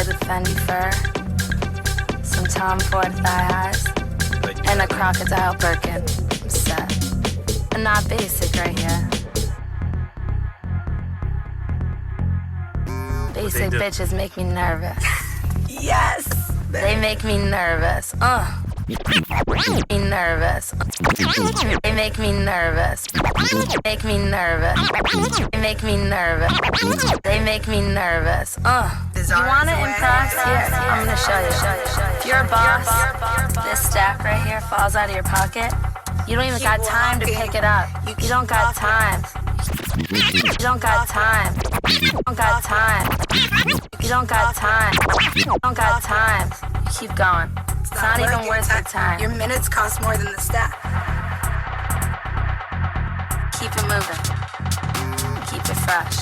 boys with Fendi fur, some Tom Ford thigh highs, and a crocodile Birkin. I'm set. I'm not basic right here. Basic bitches make me nervous. Yes! They make me nervous. Me nervous. They make me nervous. Make me nervous. They make me nervous. They make me nervous. You wanna impress? Here, I'm gonna show you. If you're a boss, this stack right here falls out of your pocket. You don't even got time to pick it up. You don't got time. You don't got time. You don't got time. You don't got time. You don't got time. Keep going. It's not even worth the time. Your minutes cost more than the staff. Keep it moving. Keep it fresh.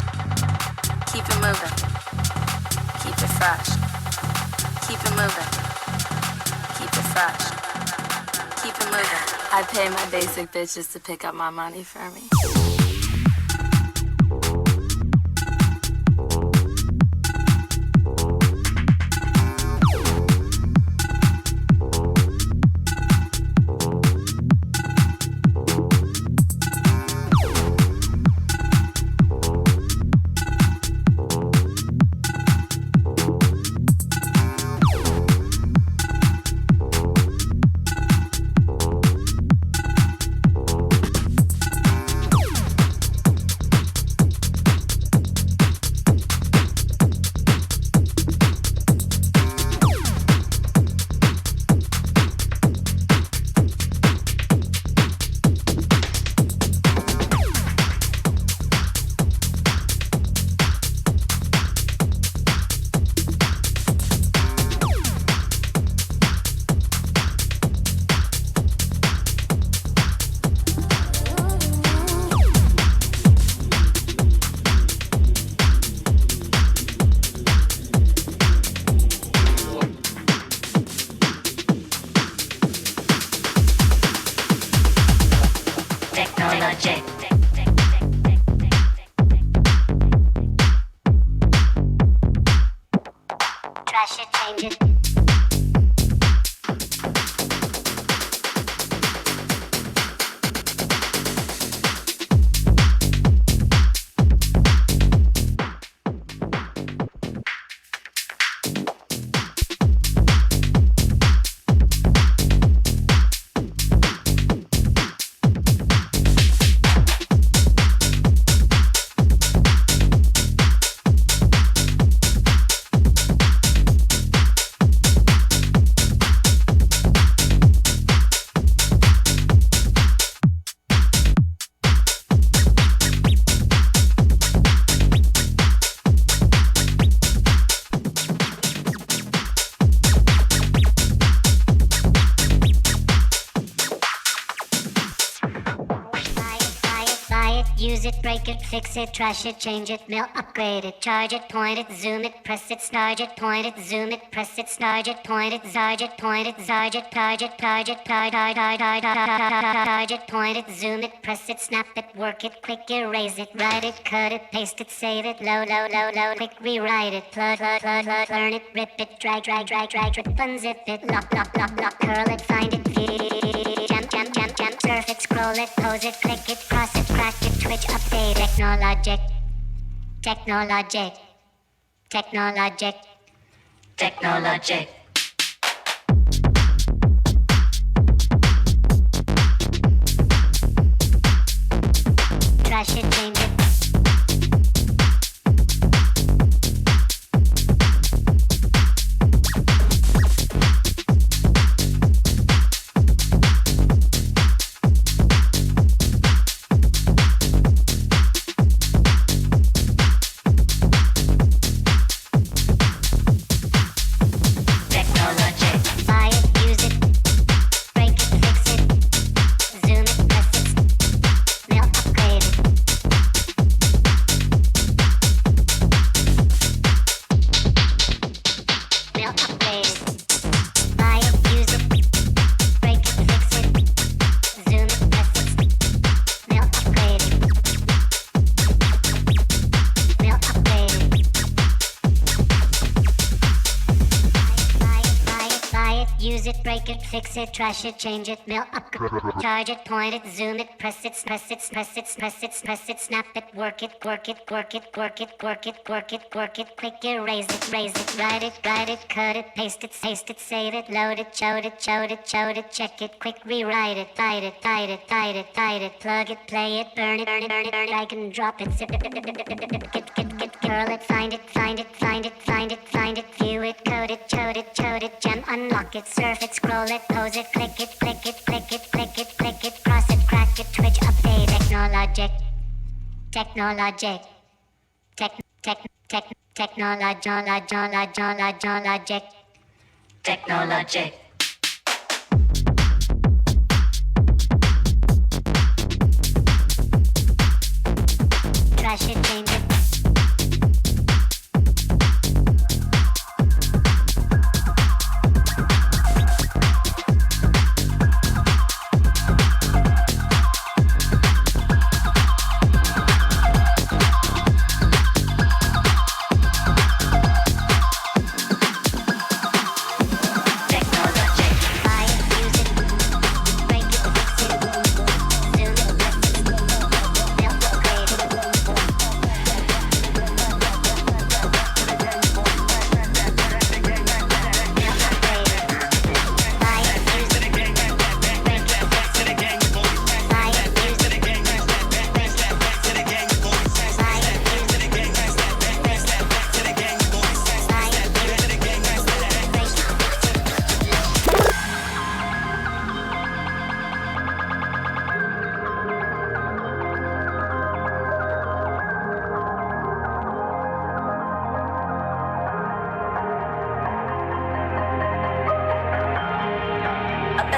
Keep it moving. Keep it fresh. Keep it moving. Keep it fresh. Keep it moving. I pay my basic bitches to pick up my money for me. Fix it, trash it, change it, mail, upgrade it, charge it, point it, zoom it, press it, starge it, point it, zoom it, press it, starge it, point it, zarge it, point it, zarge it, target, target, target, point it, zoom it, press it, snap it, work it, quick, erase it, write it, cut it, paste it, save it, load, quick, rewrite it, plug, learn it, rip it, drag, unzip it, lock, curl it, find it, jam, surf it, scroll it, pose it, click it, cross it, crack it, twitch, update, technologic, trash it, change it. fix it, trash it, change it, mail up, charge it, point it, zoom it, press it, press it, press it, press it, press it, snap it, work it, work it, work it, work it, work it, work it, work it, quick erase it, write it, cut it, paste it, save it, load it, chode it, check it, quick rewrite it, tight it, plug it, play it, burn it, drag and drop it, zip it, get, curl it, find it, view it, code it, chode it, gem, unlock it, surf it, scroll it, pose it, click it, cross it, crack it, twitch, update, technologic, technologic. Trash it, change it.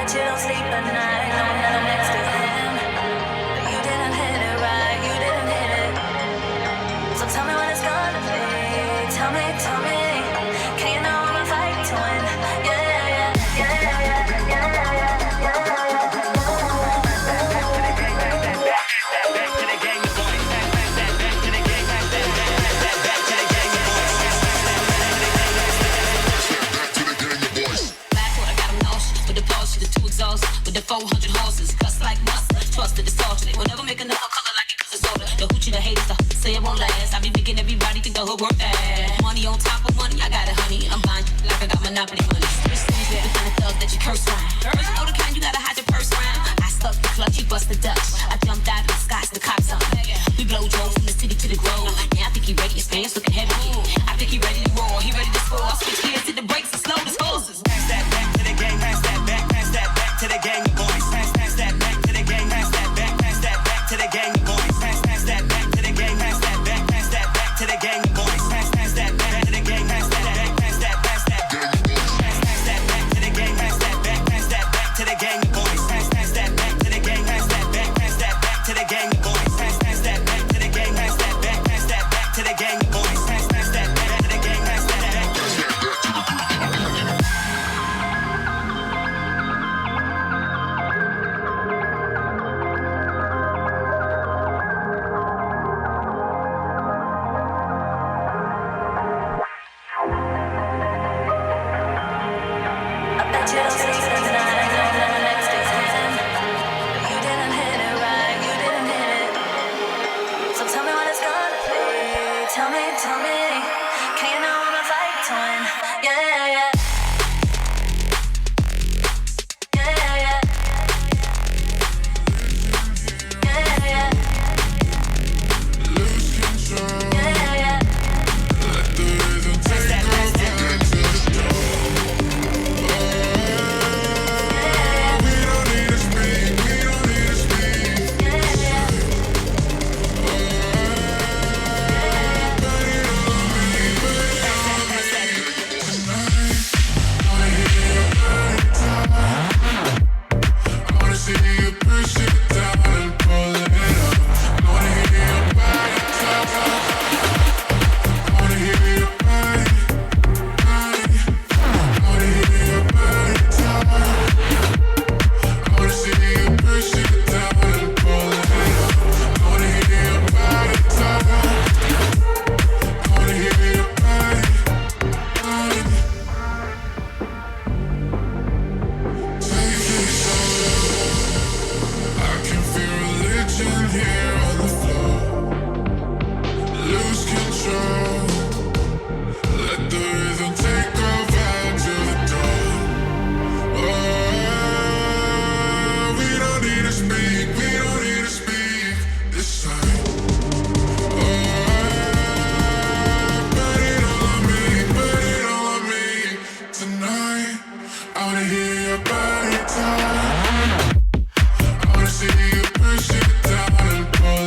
You don't sleep at night, knowing that I'm next to him. But you didn't hit it right, you didn't hit it. So tell me when it's gonna be. Tell me. Can you know I'm a fight to win? With the 400 horses, cuss like mustard, trusted it's torture. They will never make another color like it cause it's older. The hoochie, the haters, the say it won't last. I be making everybody think the hood work that. Money on top of money, I got it, honey. I'm blind like I got monopoly money. Which things there behind the thugs that you curse round? Girls, you know the kind you gotta hide your purse round. I stuck the clutch, he bust the Dutch. I jumped out of the skies, the cops on. We blow drove from the city to the grove. Now I think he ready, his pants looking heavy. I think he ready to roar, he ready to score. I switch gears to the brakes and slow the horses. Pass that back to the gang, pass that back to the gang. Pass that back to the gang, pass that back to the gang, boys. Pass that back to the gang, pass that back to the gang, boys. Pass that back to the gang, pass that back to the gang, pass that back to the gang, pass that back to the gang, boys. Pass that back to the gang, pass that back to the gang, boys. Pass that back to the gang, pass that back to the gang, boys. Pass that back to the gang, pass that back. here on the floor. Lose control. Let the rhythm take our vibe to the door. Oh, we don't need to speak, we don't need to speak this time. Oh, put it all on me, put it all on me tonight. I wanna hear your body talk. I wanna see you push it down and pull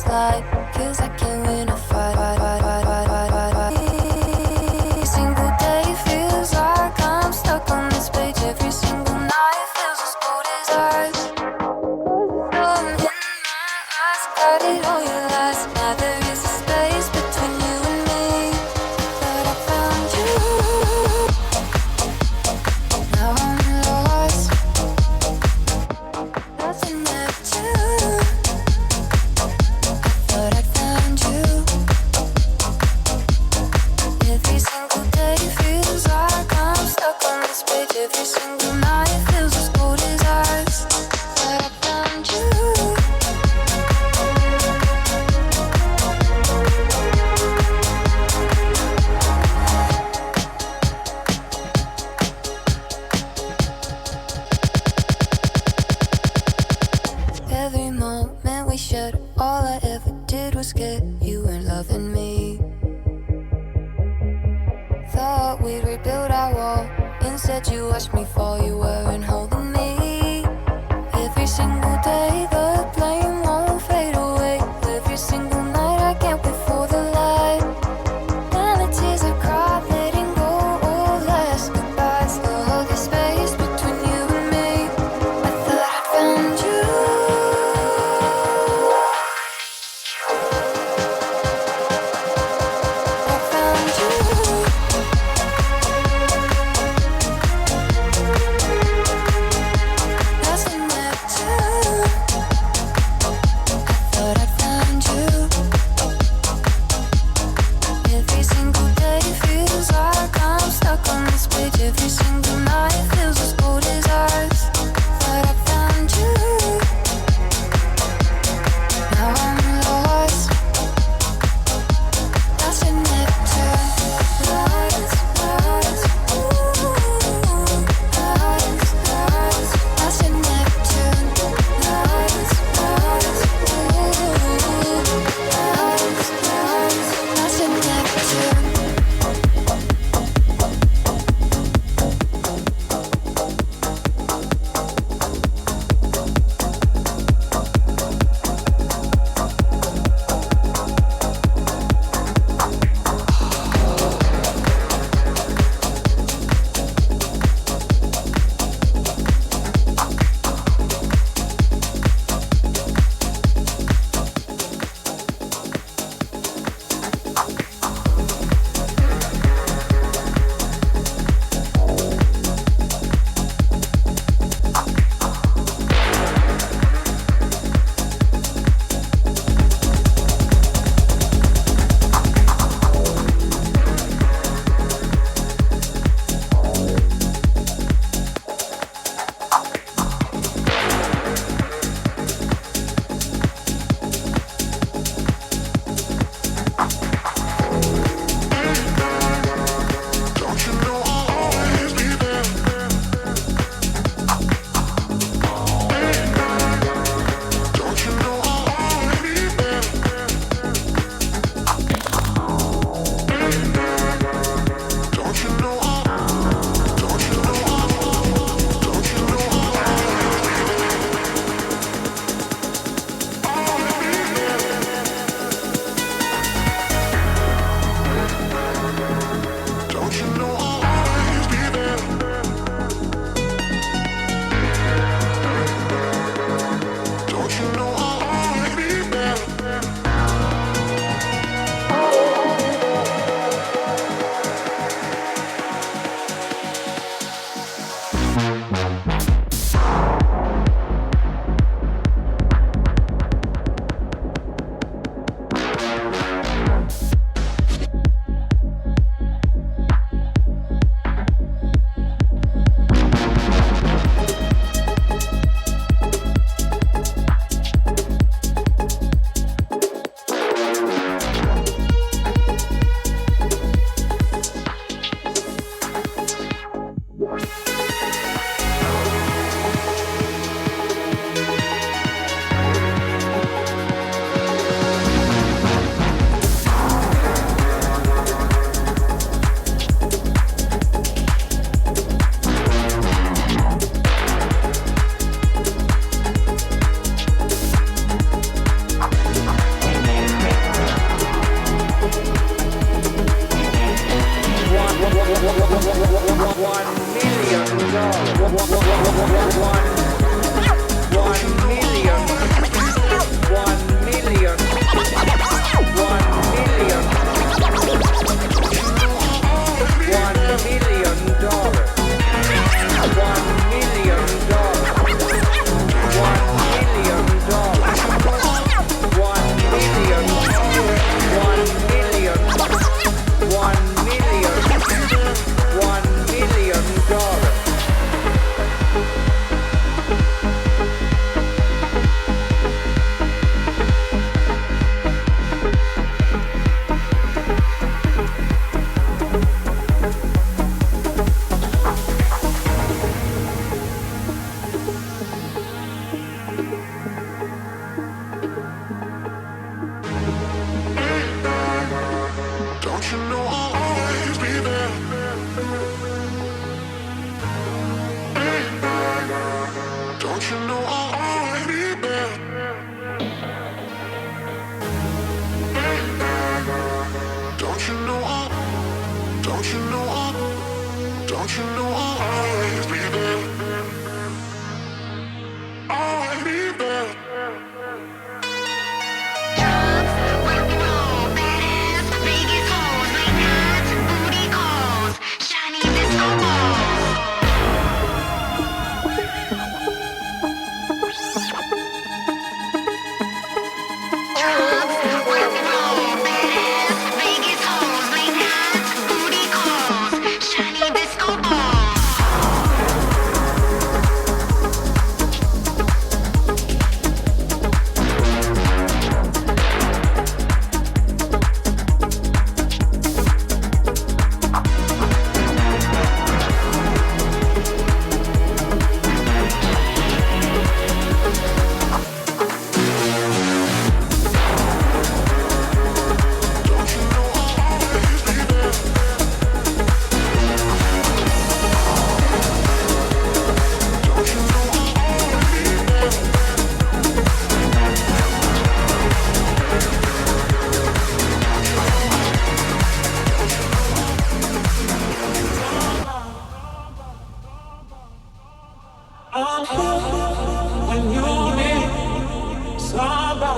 flight, 'cause I can't win a fight. Every single day feels like I'm stuck on this page. Every single night feels as cold as ice. In my eyes, got it all your lies. Now there is a space between you and me, but I found you. Now I'm lost, lost in Neptune. I thought I'd found you. Every single day feels like I'm stuck on this page. Every single night feels as cold as ice, but I found you. Every moment we shared, all I ever did was get you in loving me. Thought we'd rebuild our wall, instead you watched me fall. You weren't holding me. Every single day the flame won't fade away. Every single night I can't wait for the light. And the tears I cried, letting go all last goodbyes. All the space between you and me, I thought I'd found you. I found you.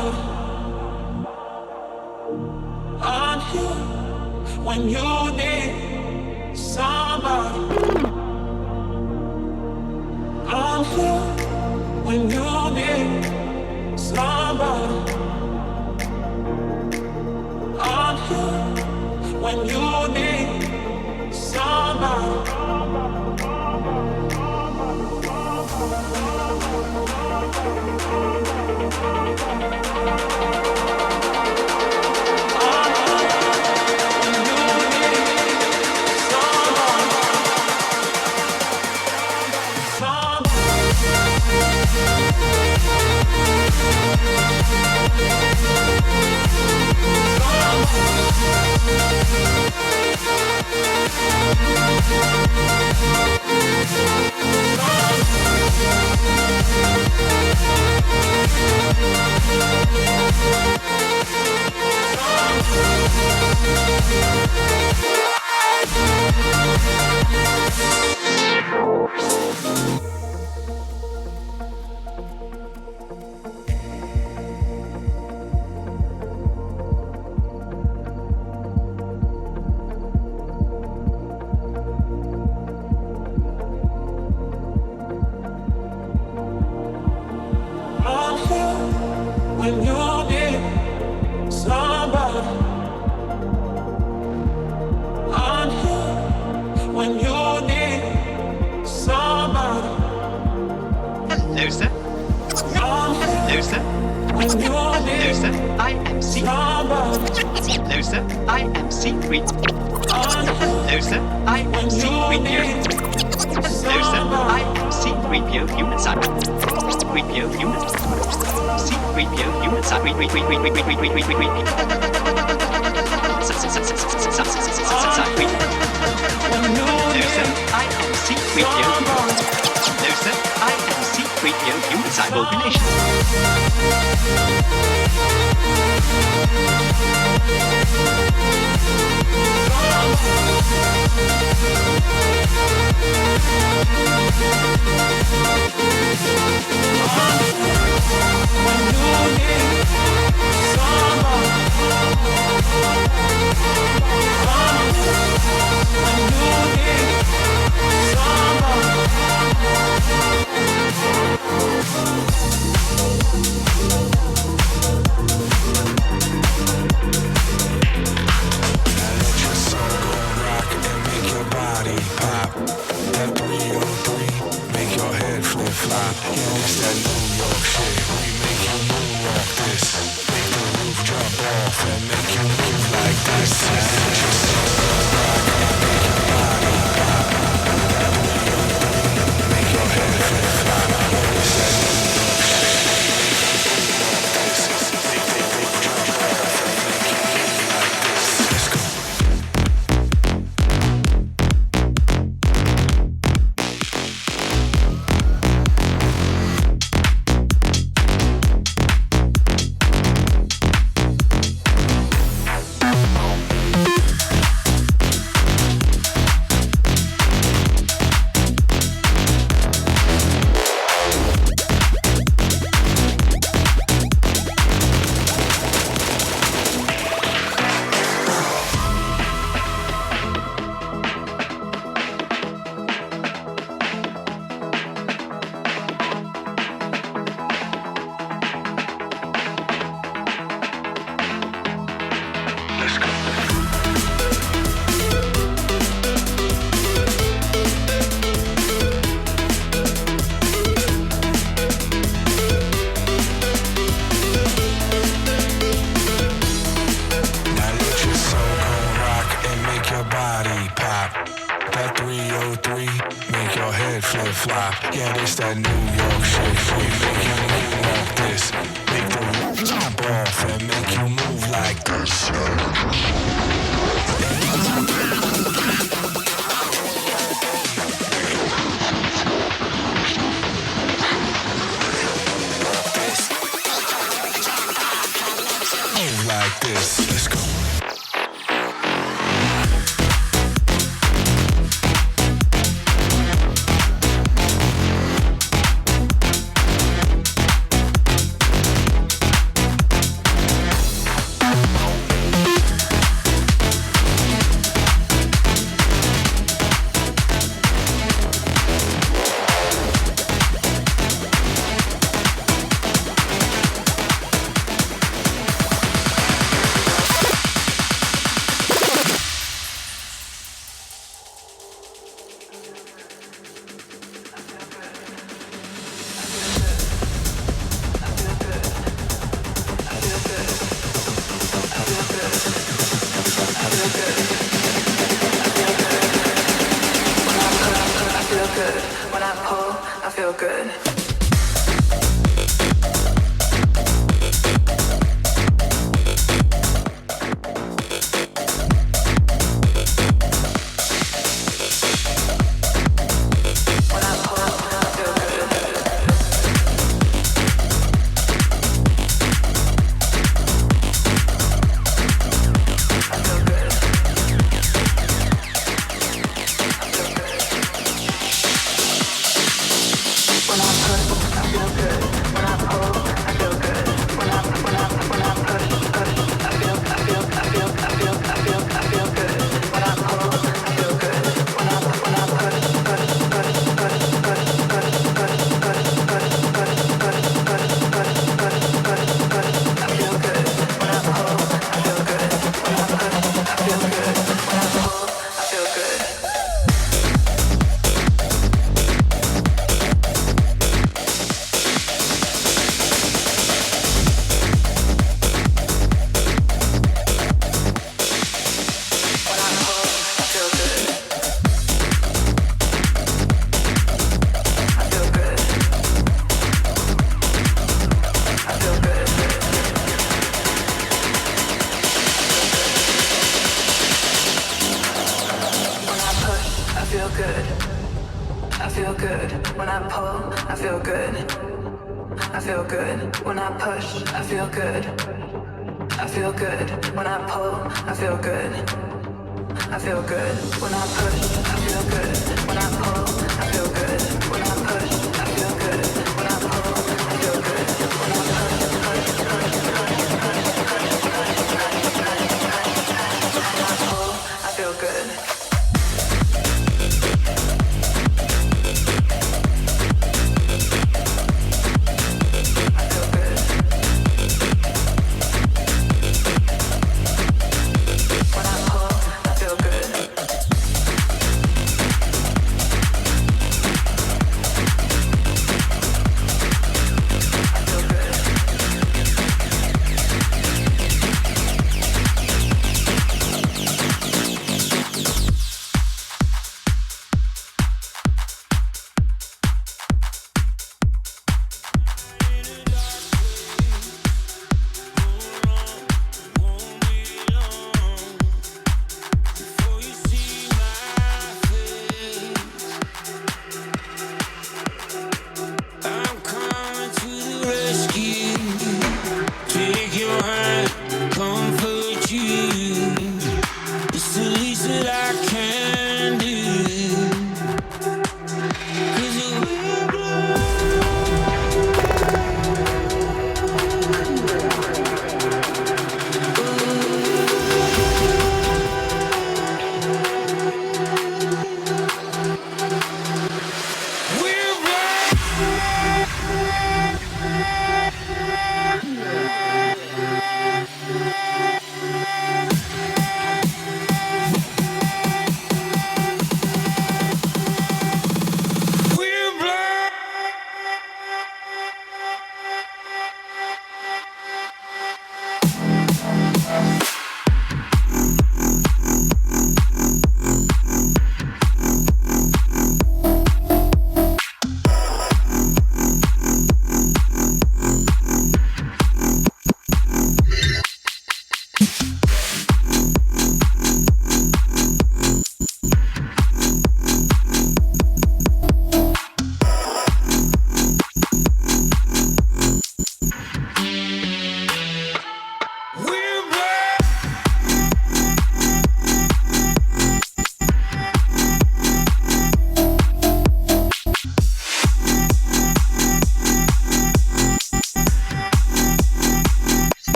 somebody. I'm here when you need somebody. I'm here when you need somebody. I'm here when you need somebody. When you need somebody, I'm here when you need somebody. Hello, sir. Hello, sir. When you Hello, need sir. I am C. somebody, Hello, sir. I am C3. I'm here Hello, sir. I am when you C3PO. need Hello, sir. I somebody. am C3PO human side. 3PO human. C3PO human side. Hello, sir. I am C3PO. Hello, sir. I am C3PO human side organization. feel good.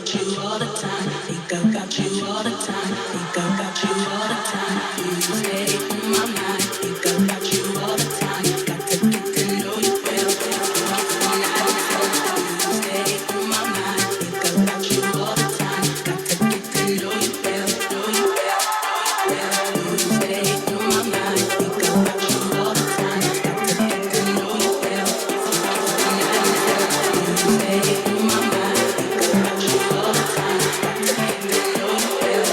got you all the time. Ego got you all the time. Ego got you all the time. You stay on my mind. Ego got you all the time. Got to get to know you well. You stay on my mind. Ego got you all the time. Got to get to know you well. Know you well. You stay on my mind. Ego got you all the time. Got to get to know you well. You stay on my mind. Ego got you all the time. Got to get to know you well.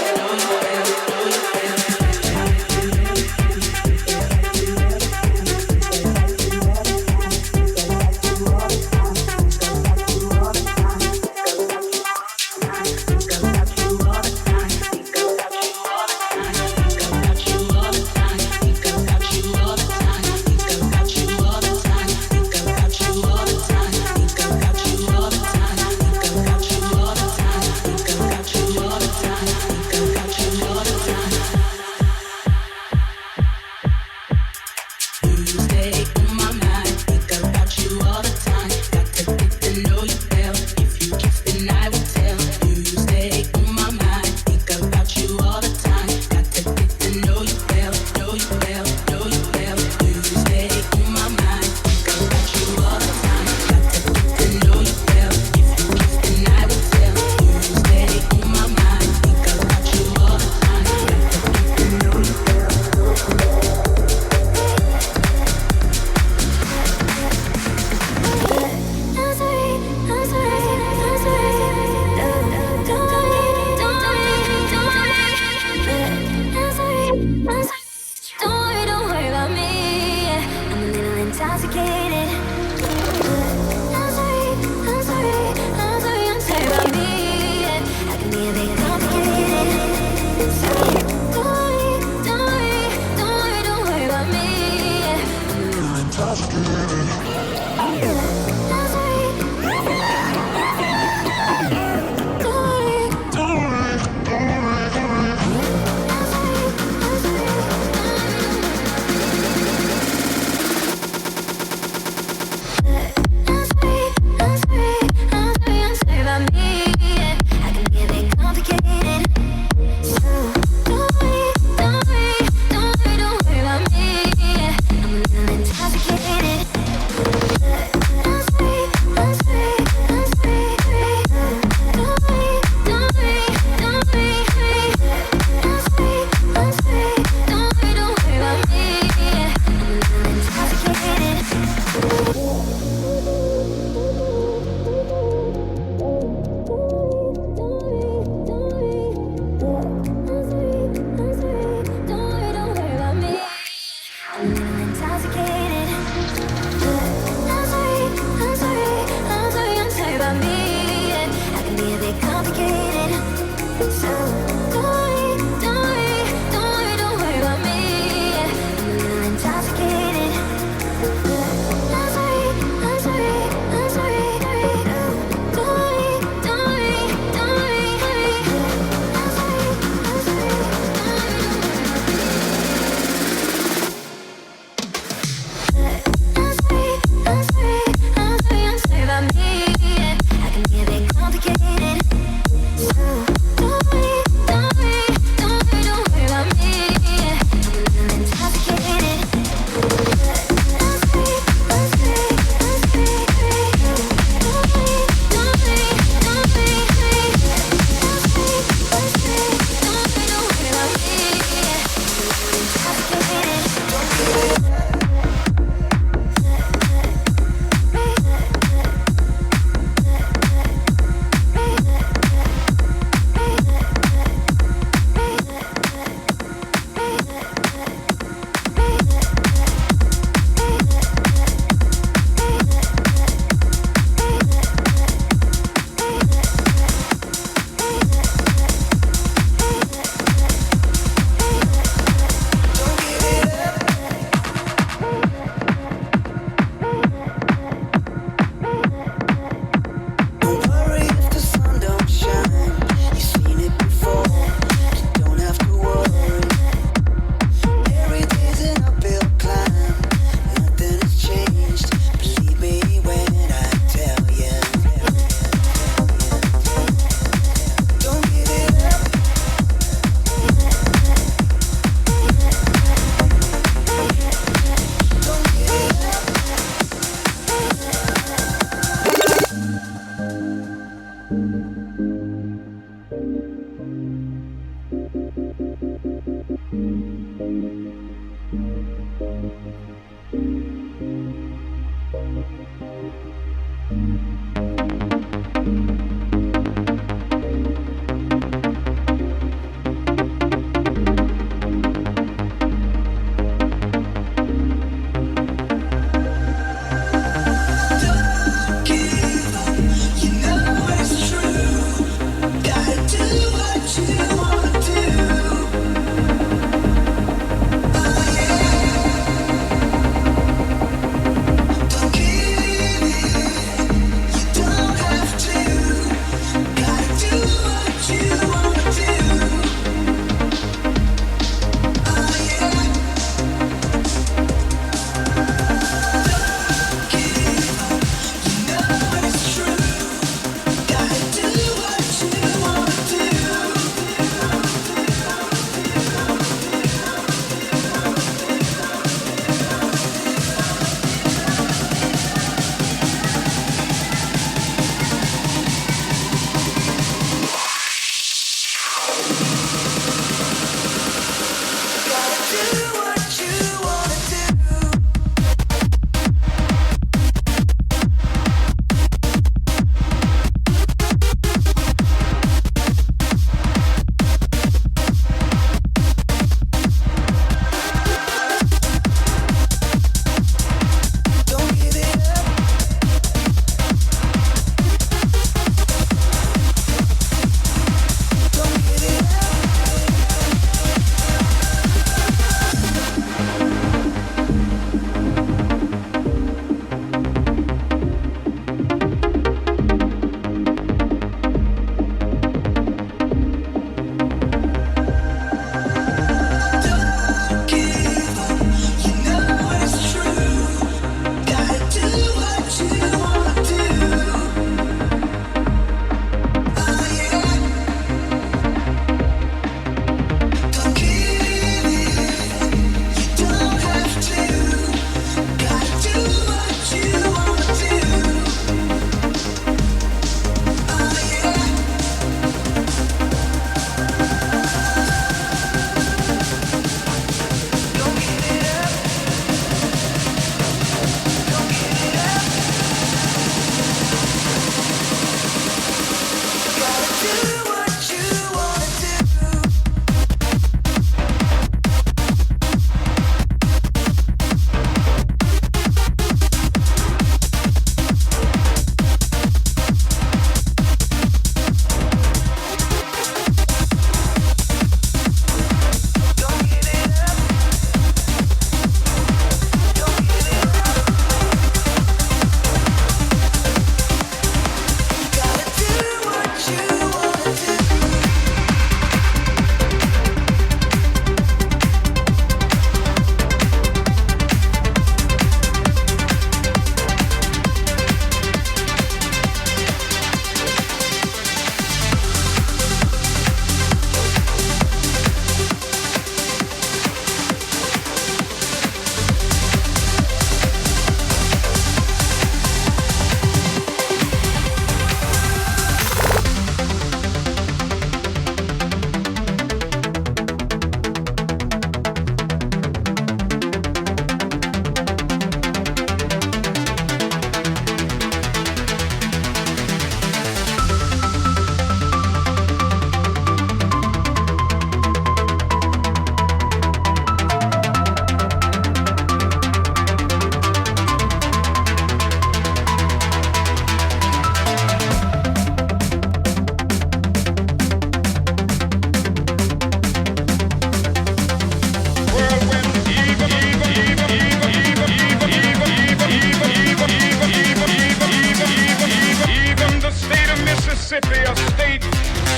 Mississippi, a state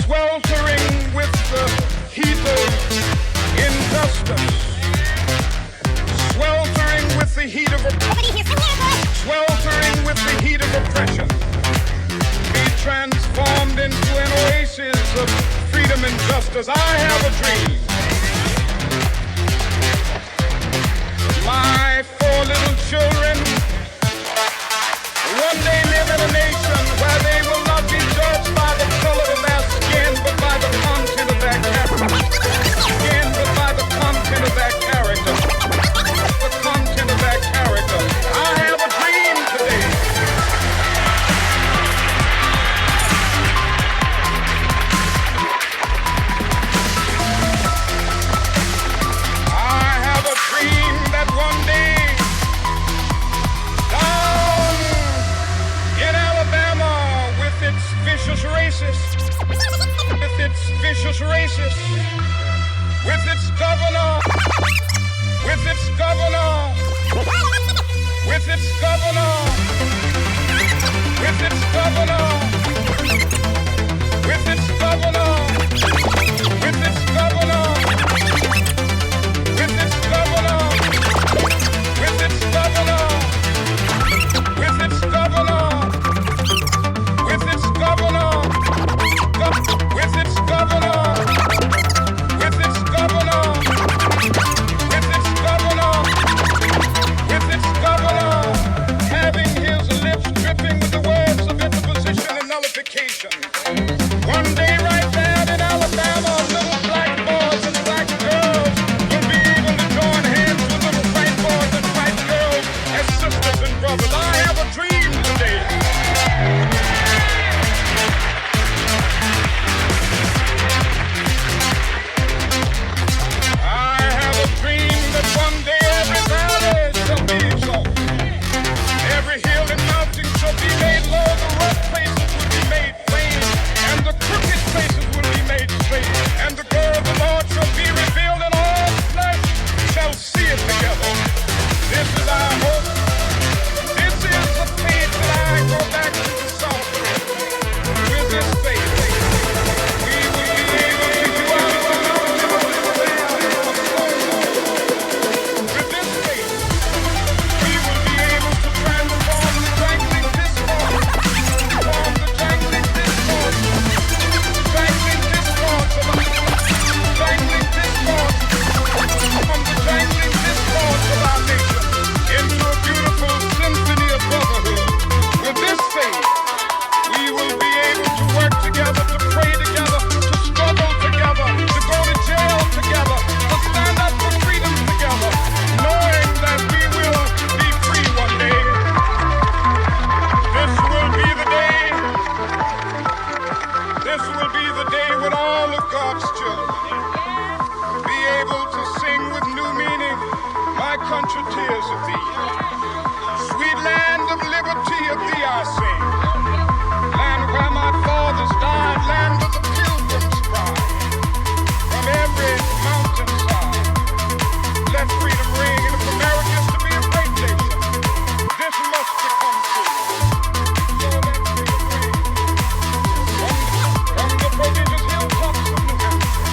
sweltering with the heat of injustice, sweltering with the heat of sweltering with the heat of oppression, be transformed into an oasis of freedom and justice. I have a dream. My 4 little children one day live in a nation where they will not be judged by the color of their skin, but by the content of their character. Skin, but by the content of their character. The content of their character. I have a dream today. I have a dream that one day vicious racist, with its governor, with its governor, with its governor, with its governor, with its governor, with its governor, with its governor, with its governor, with its governor, with its governor. With its governor, with its governor, with its governor, with its governor, having his lips dripping with the words of interposition and nullification. One day right there in Alabama, little black boys and black girls will be able to join hands with little white boys and white girls as sisters and brothers. I have a dream today. One day every valley shall be exalted, every hill and mountain shall be made low, the rough places will be made plain, and the crooked is of thee. Sweet land of liberty, of thee I sing. Land where my fathers died, land of the pilgrim's pride. From every mountainside, let freedom ring. And if America is to be a great nation, this must become true. So let freedom ring. From the prodigious hilltops of New Hampshire.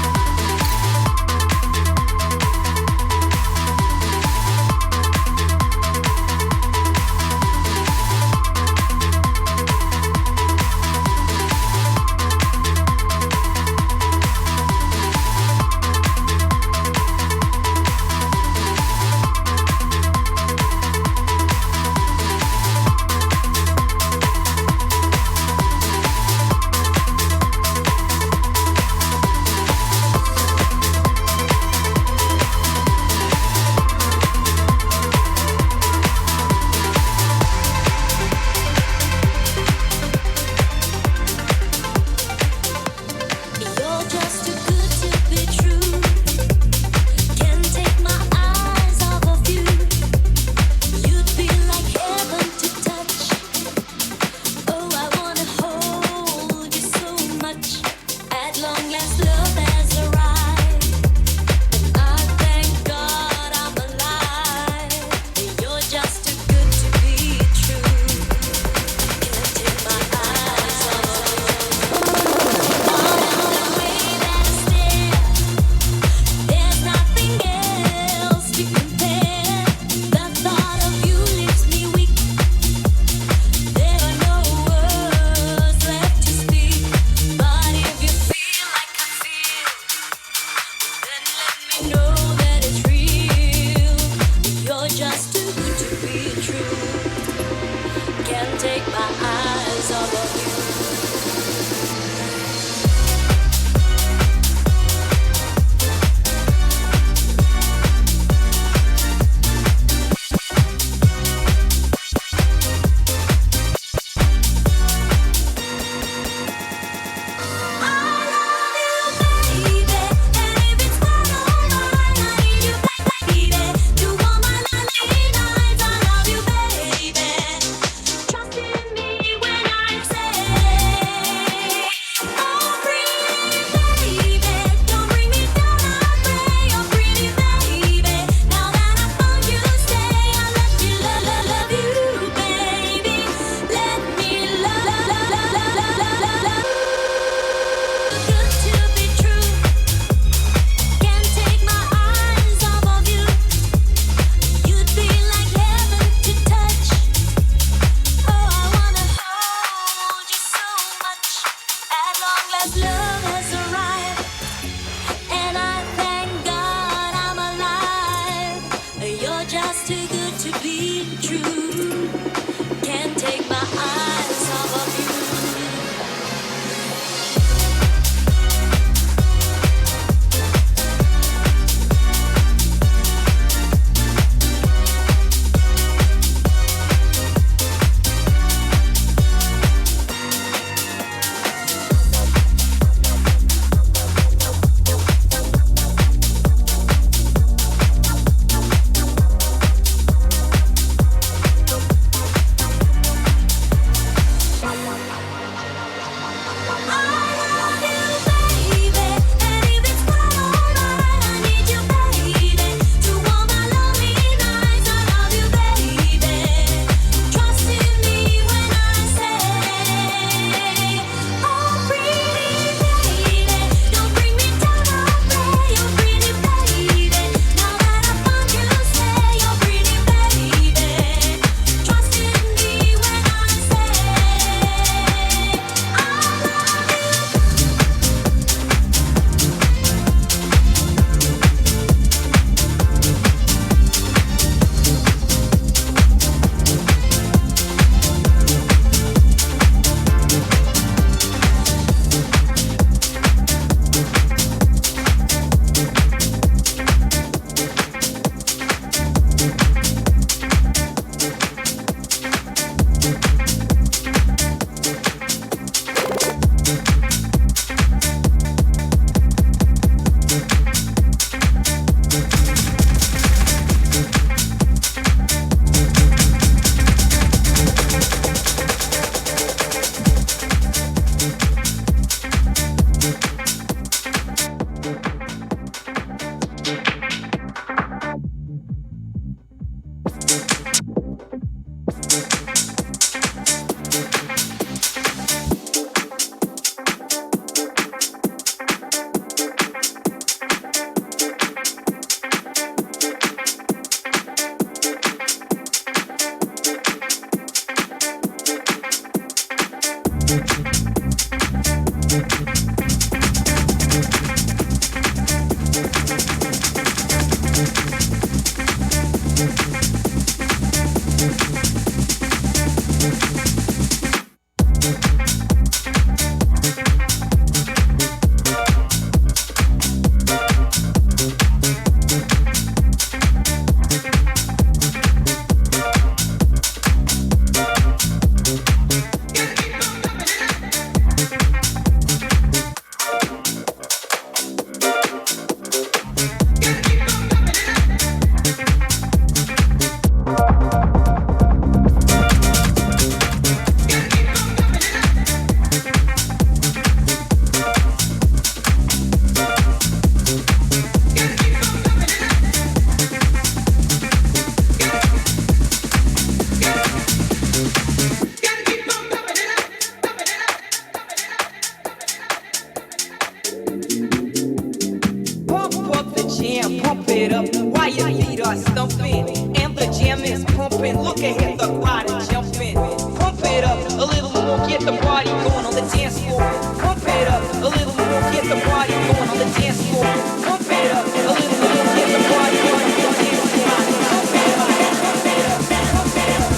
jam, pump it up while your feet are stumping. And the jam is pumping, look ahead, the crowd is jumping. Pump it up a little more, get the party going on the dance floor. Pump it up a little more, get the party going on the dance floor. Pump it up a little more, get the party going on the dance floor. Pump it up, pump it up, pump it up.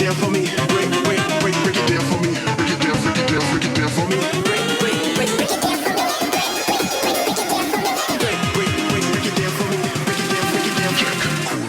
down for me. Break it down for me. Break it down for me. Break it down for me. Break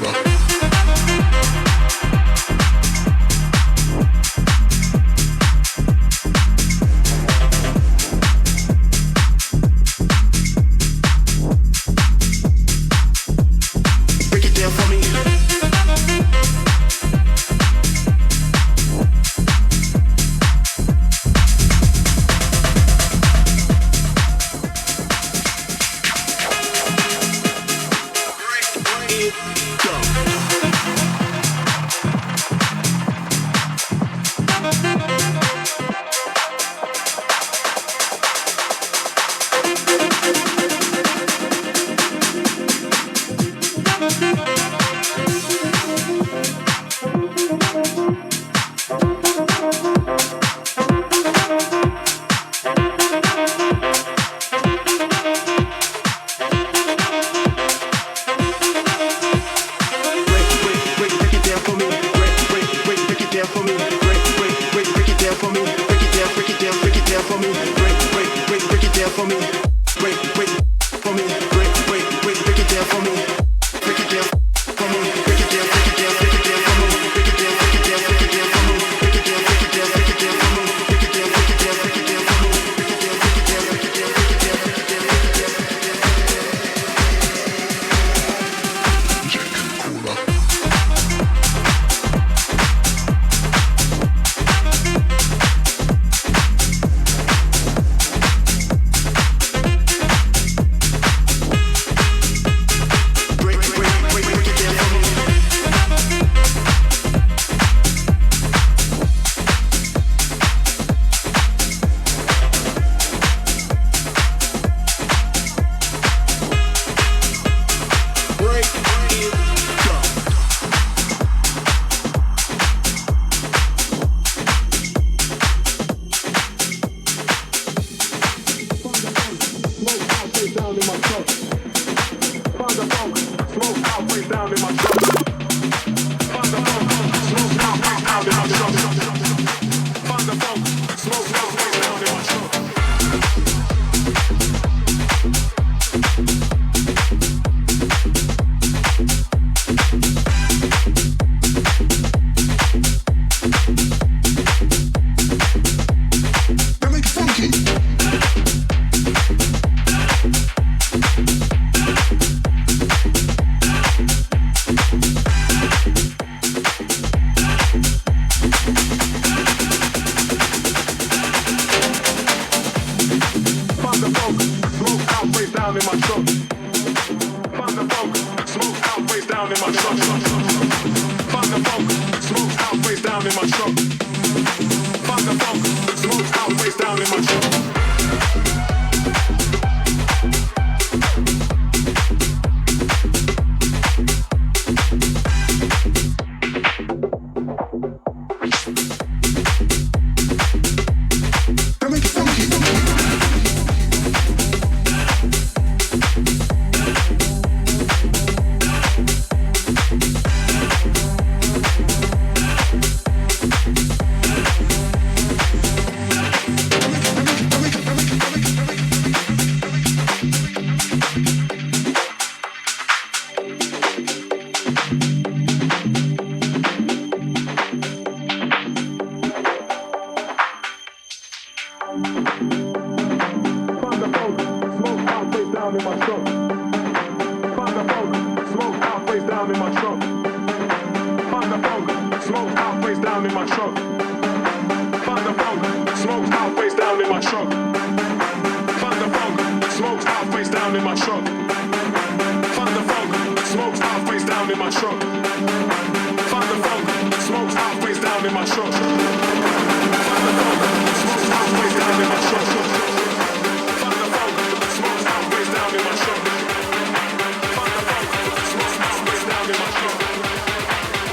it down for me.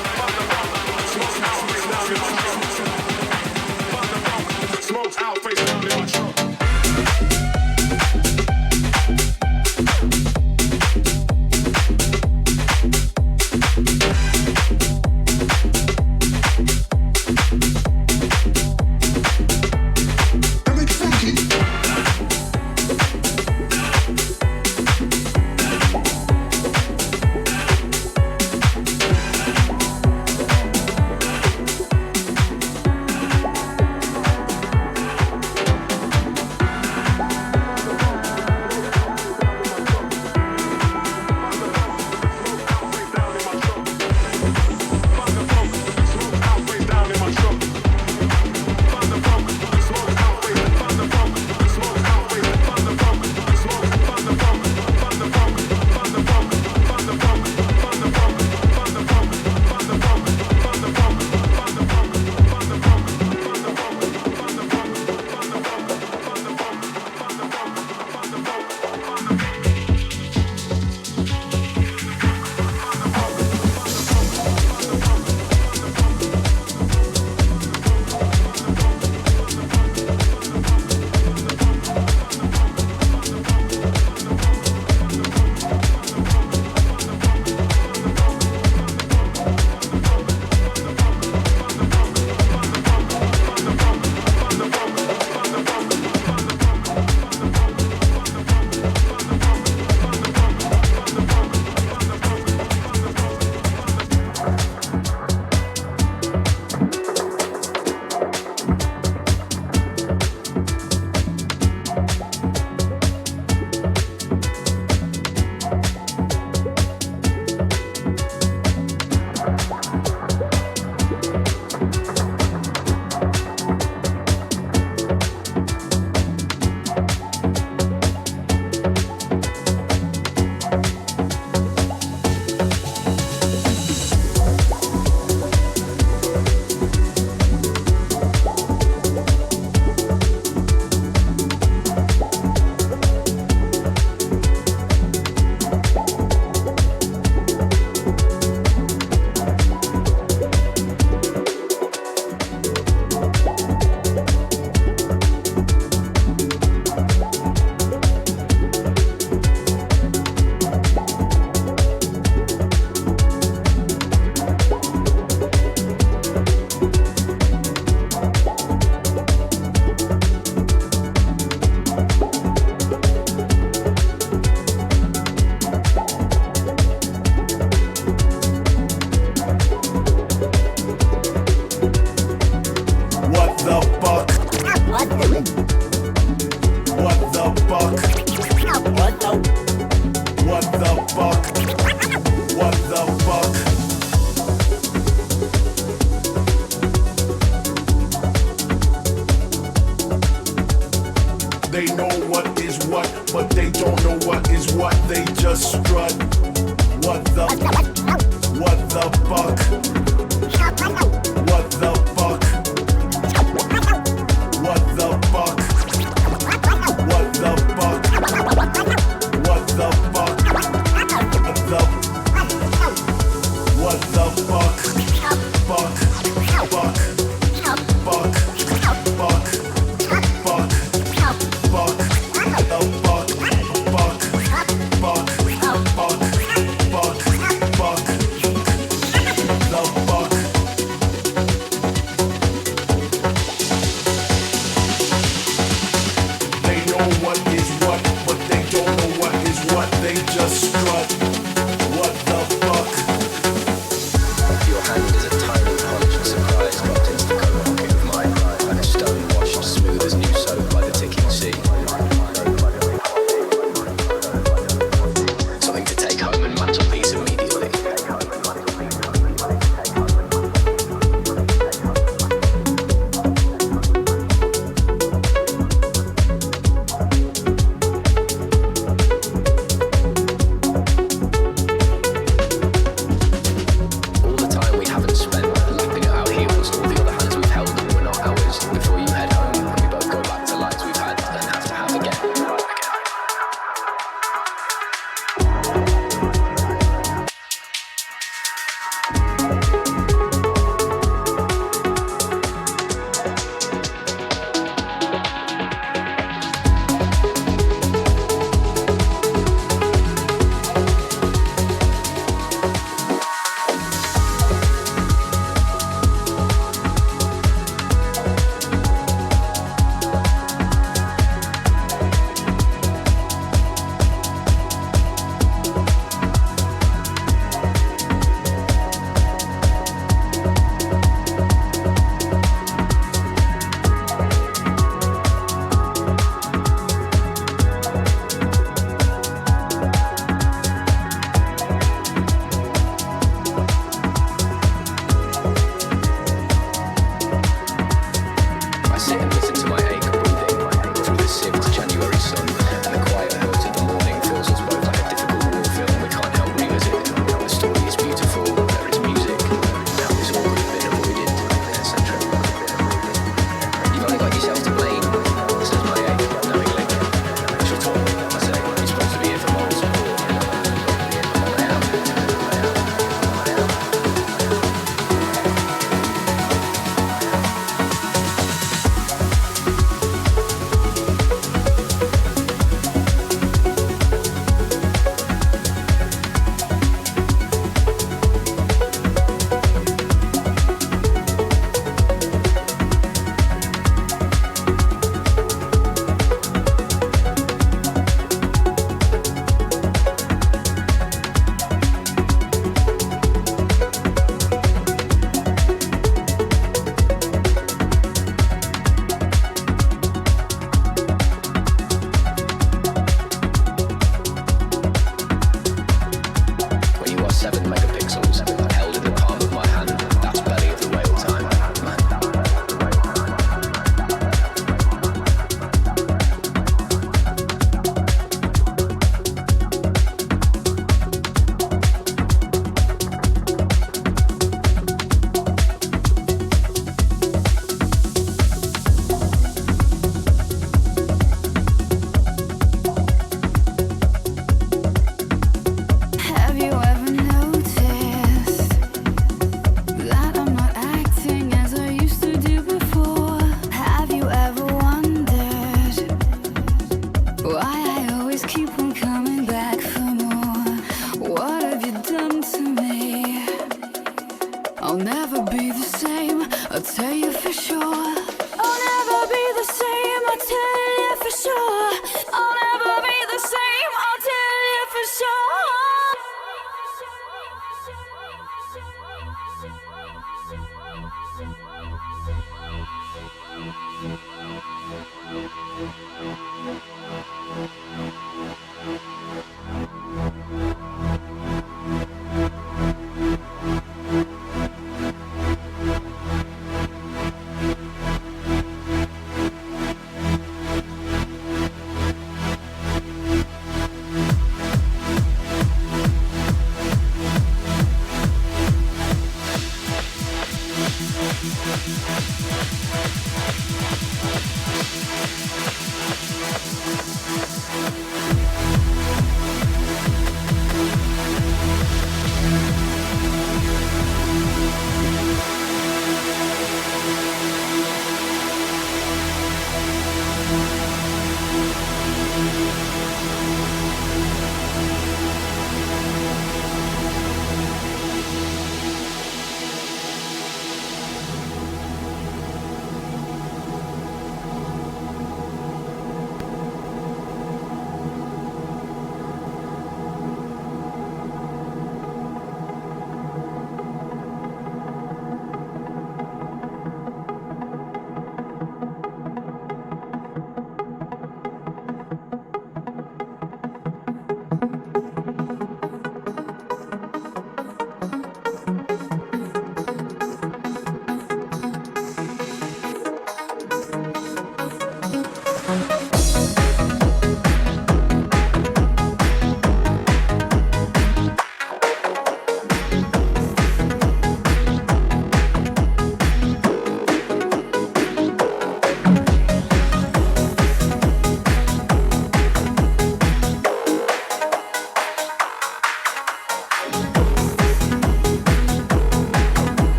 the fuck? What the fuck? What the fuck? What the fuck? They know what is what, but they don't know what is what. They just strut. What the fuck? What the fuck? What the fuck? What the fuck? What the fuck? What the fuck? What the fuck? Fuck. Fuck. Fuck. Fuck. Fuck. Fuck. The fuck. Fuck. Fuck. Fuck. Fuck. Fuck. The fuck. They know what is what, but they don't know what is what. They just strut. What the fuck? Your hand is a tiny polished surprise dropped into the coat pocket of mine, like a stone washed smooth as new soap by the ticking sea. Something to take home and mantelpiece immediately.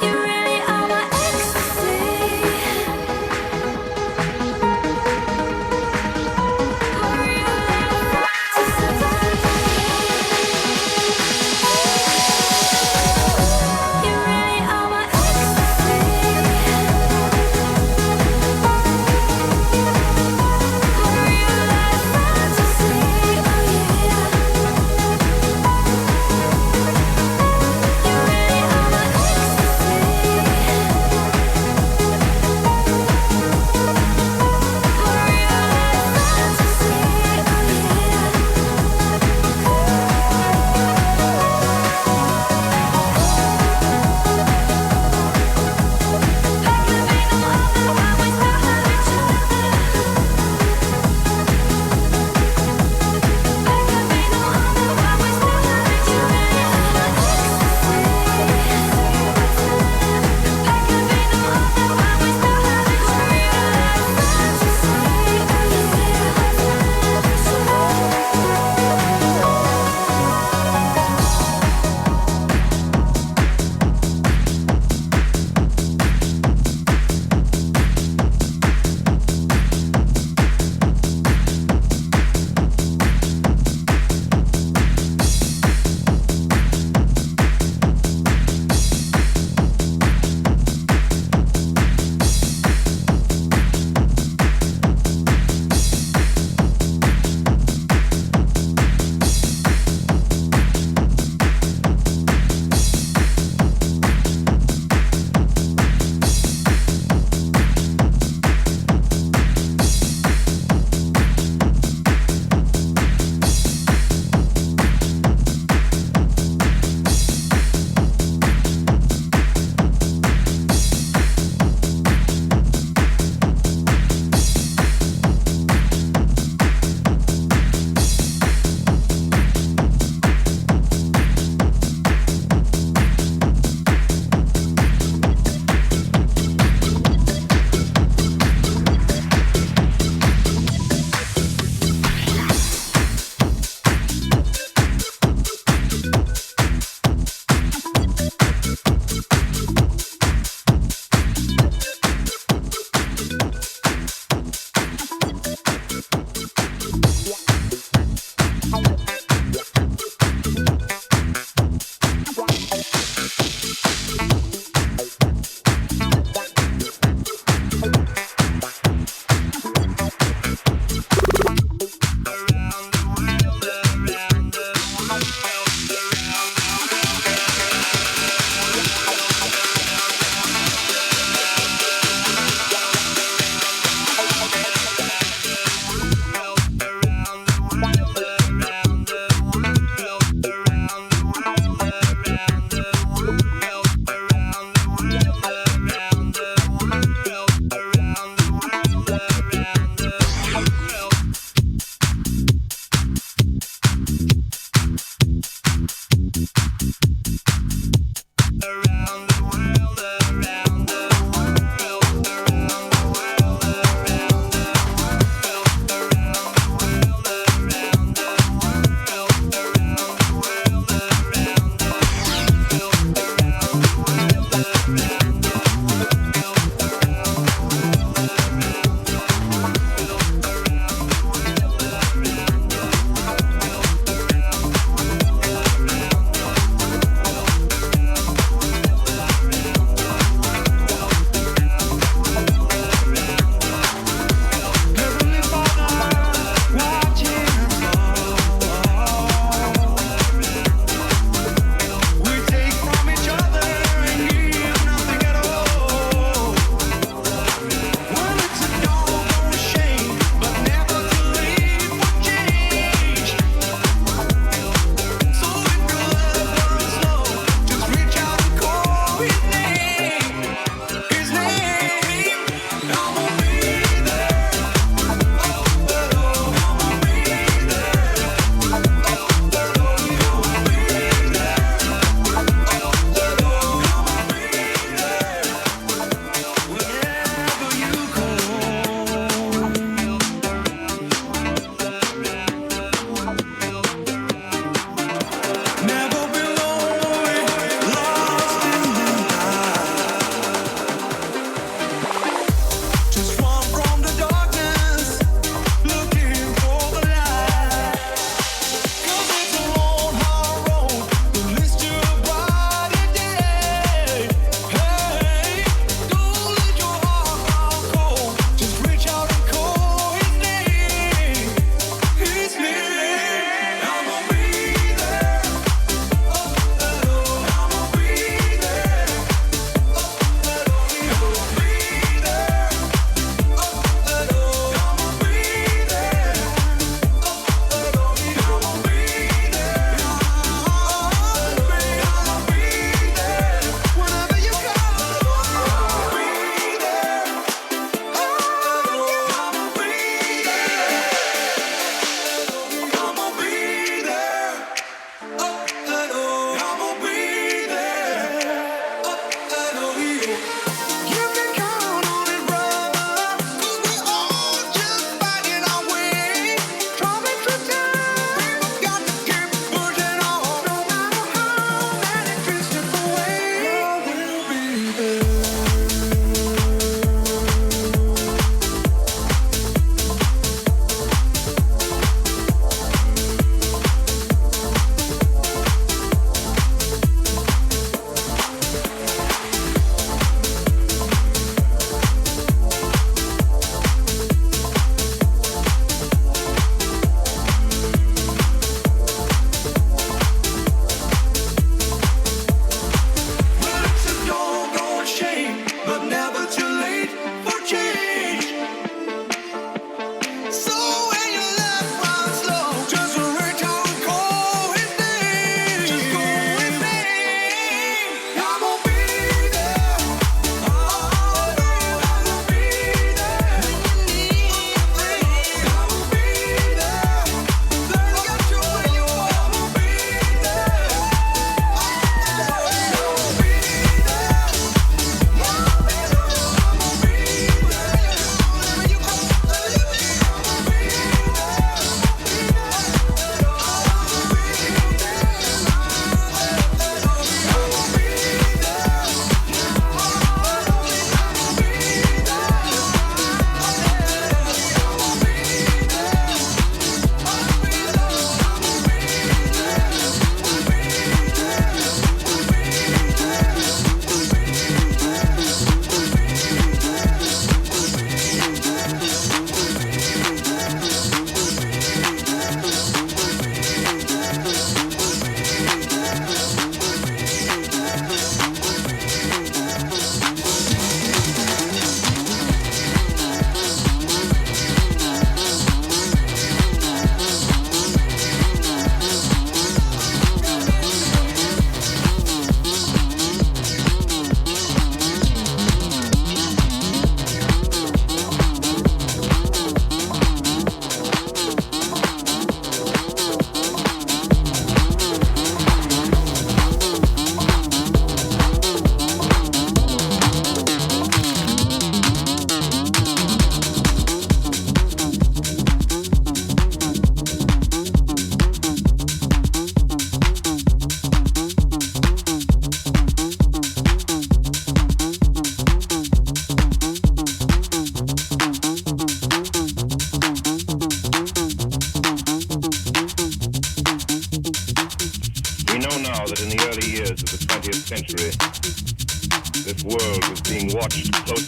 You really are my ecstasy.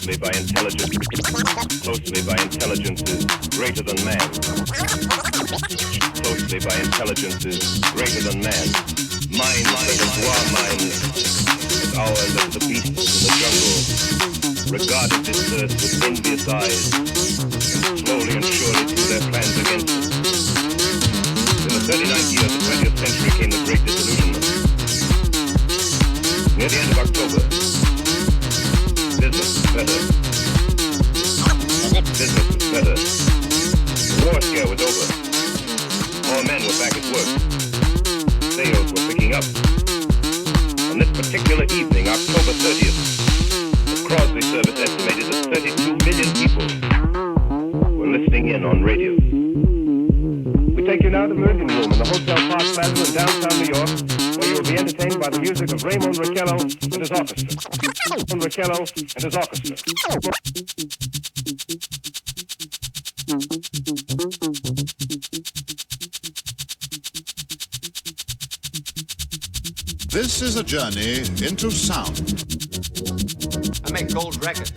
closely by intelligence is greater than man. Closely by intelligence is greater than man. Minds such as our minds, as ours as the beasts in the jungle, regarded this earth with envious eyes, and slowly and surely threw their plans against it. In the 39th year of the 20th century came the Great Disillusionment. Near the end of October, business was better. The war scare was over. All men were back at work. Sales were picking up. On this particular evening, October 30th, the Crosby service estimated that 32 million people were listening in on radio. We take you now to the Emerging Room in the Hotel Park Plaza in downtown New York, where you will be entertained by the music of Raymond Raquello and his orchestra. This is a journey into sound. I make gold records.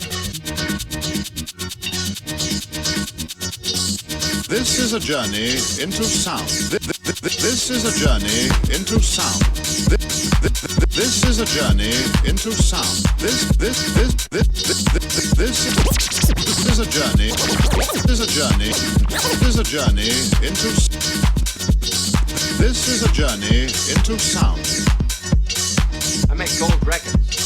This is a journey into sound. This is a journey into sound. This is a journey into sound. This is a journey. This is a journey. This is a journey into. This is a journey into sound. I make gold records.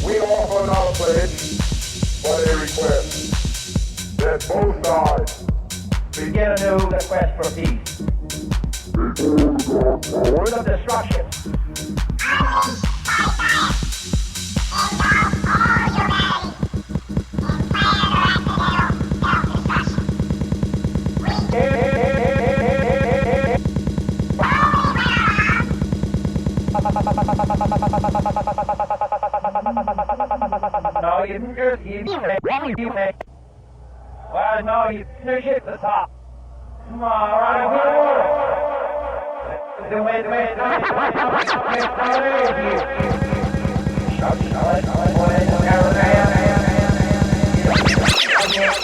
We offer not a pledge, but a request that both sides begin anew the quest for peace. Word of destruction. No, well, no, you finish at the top. Come on, all right, Yeah.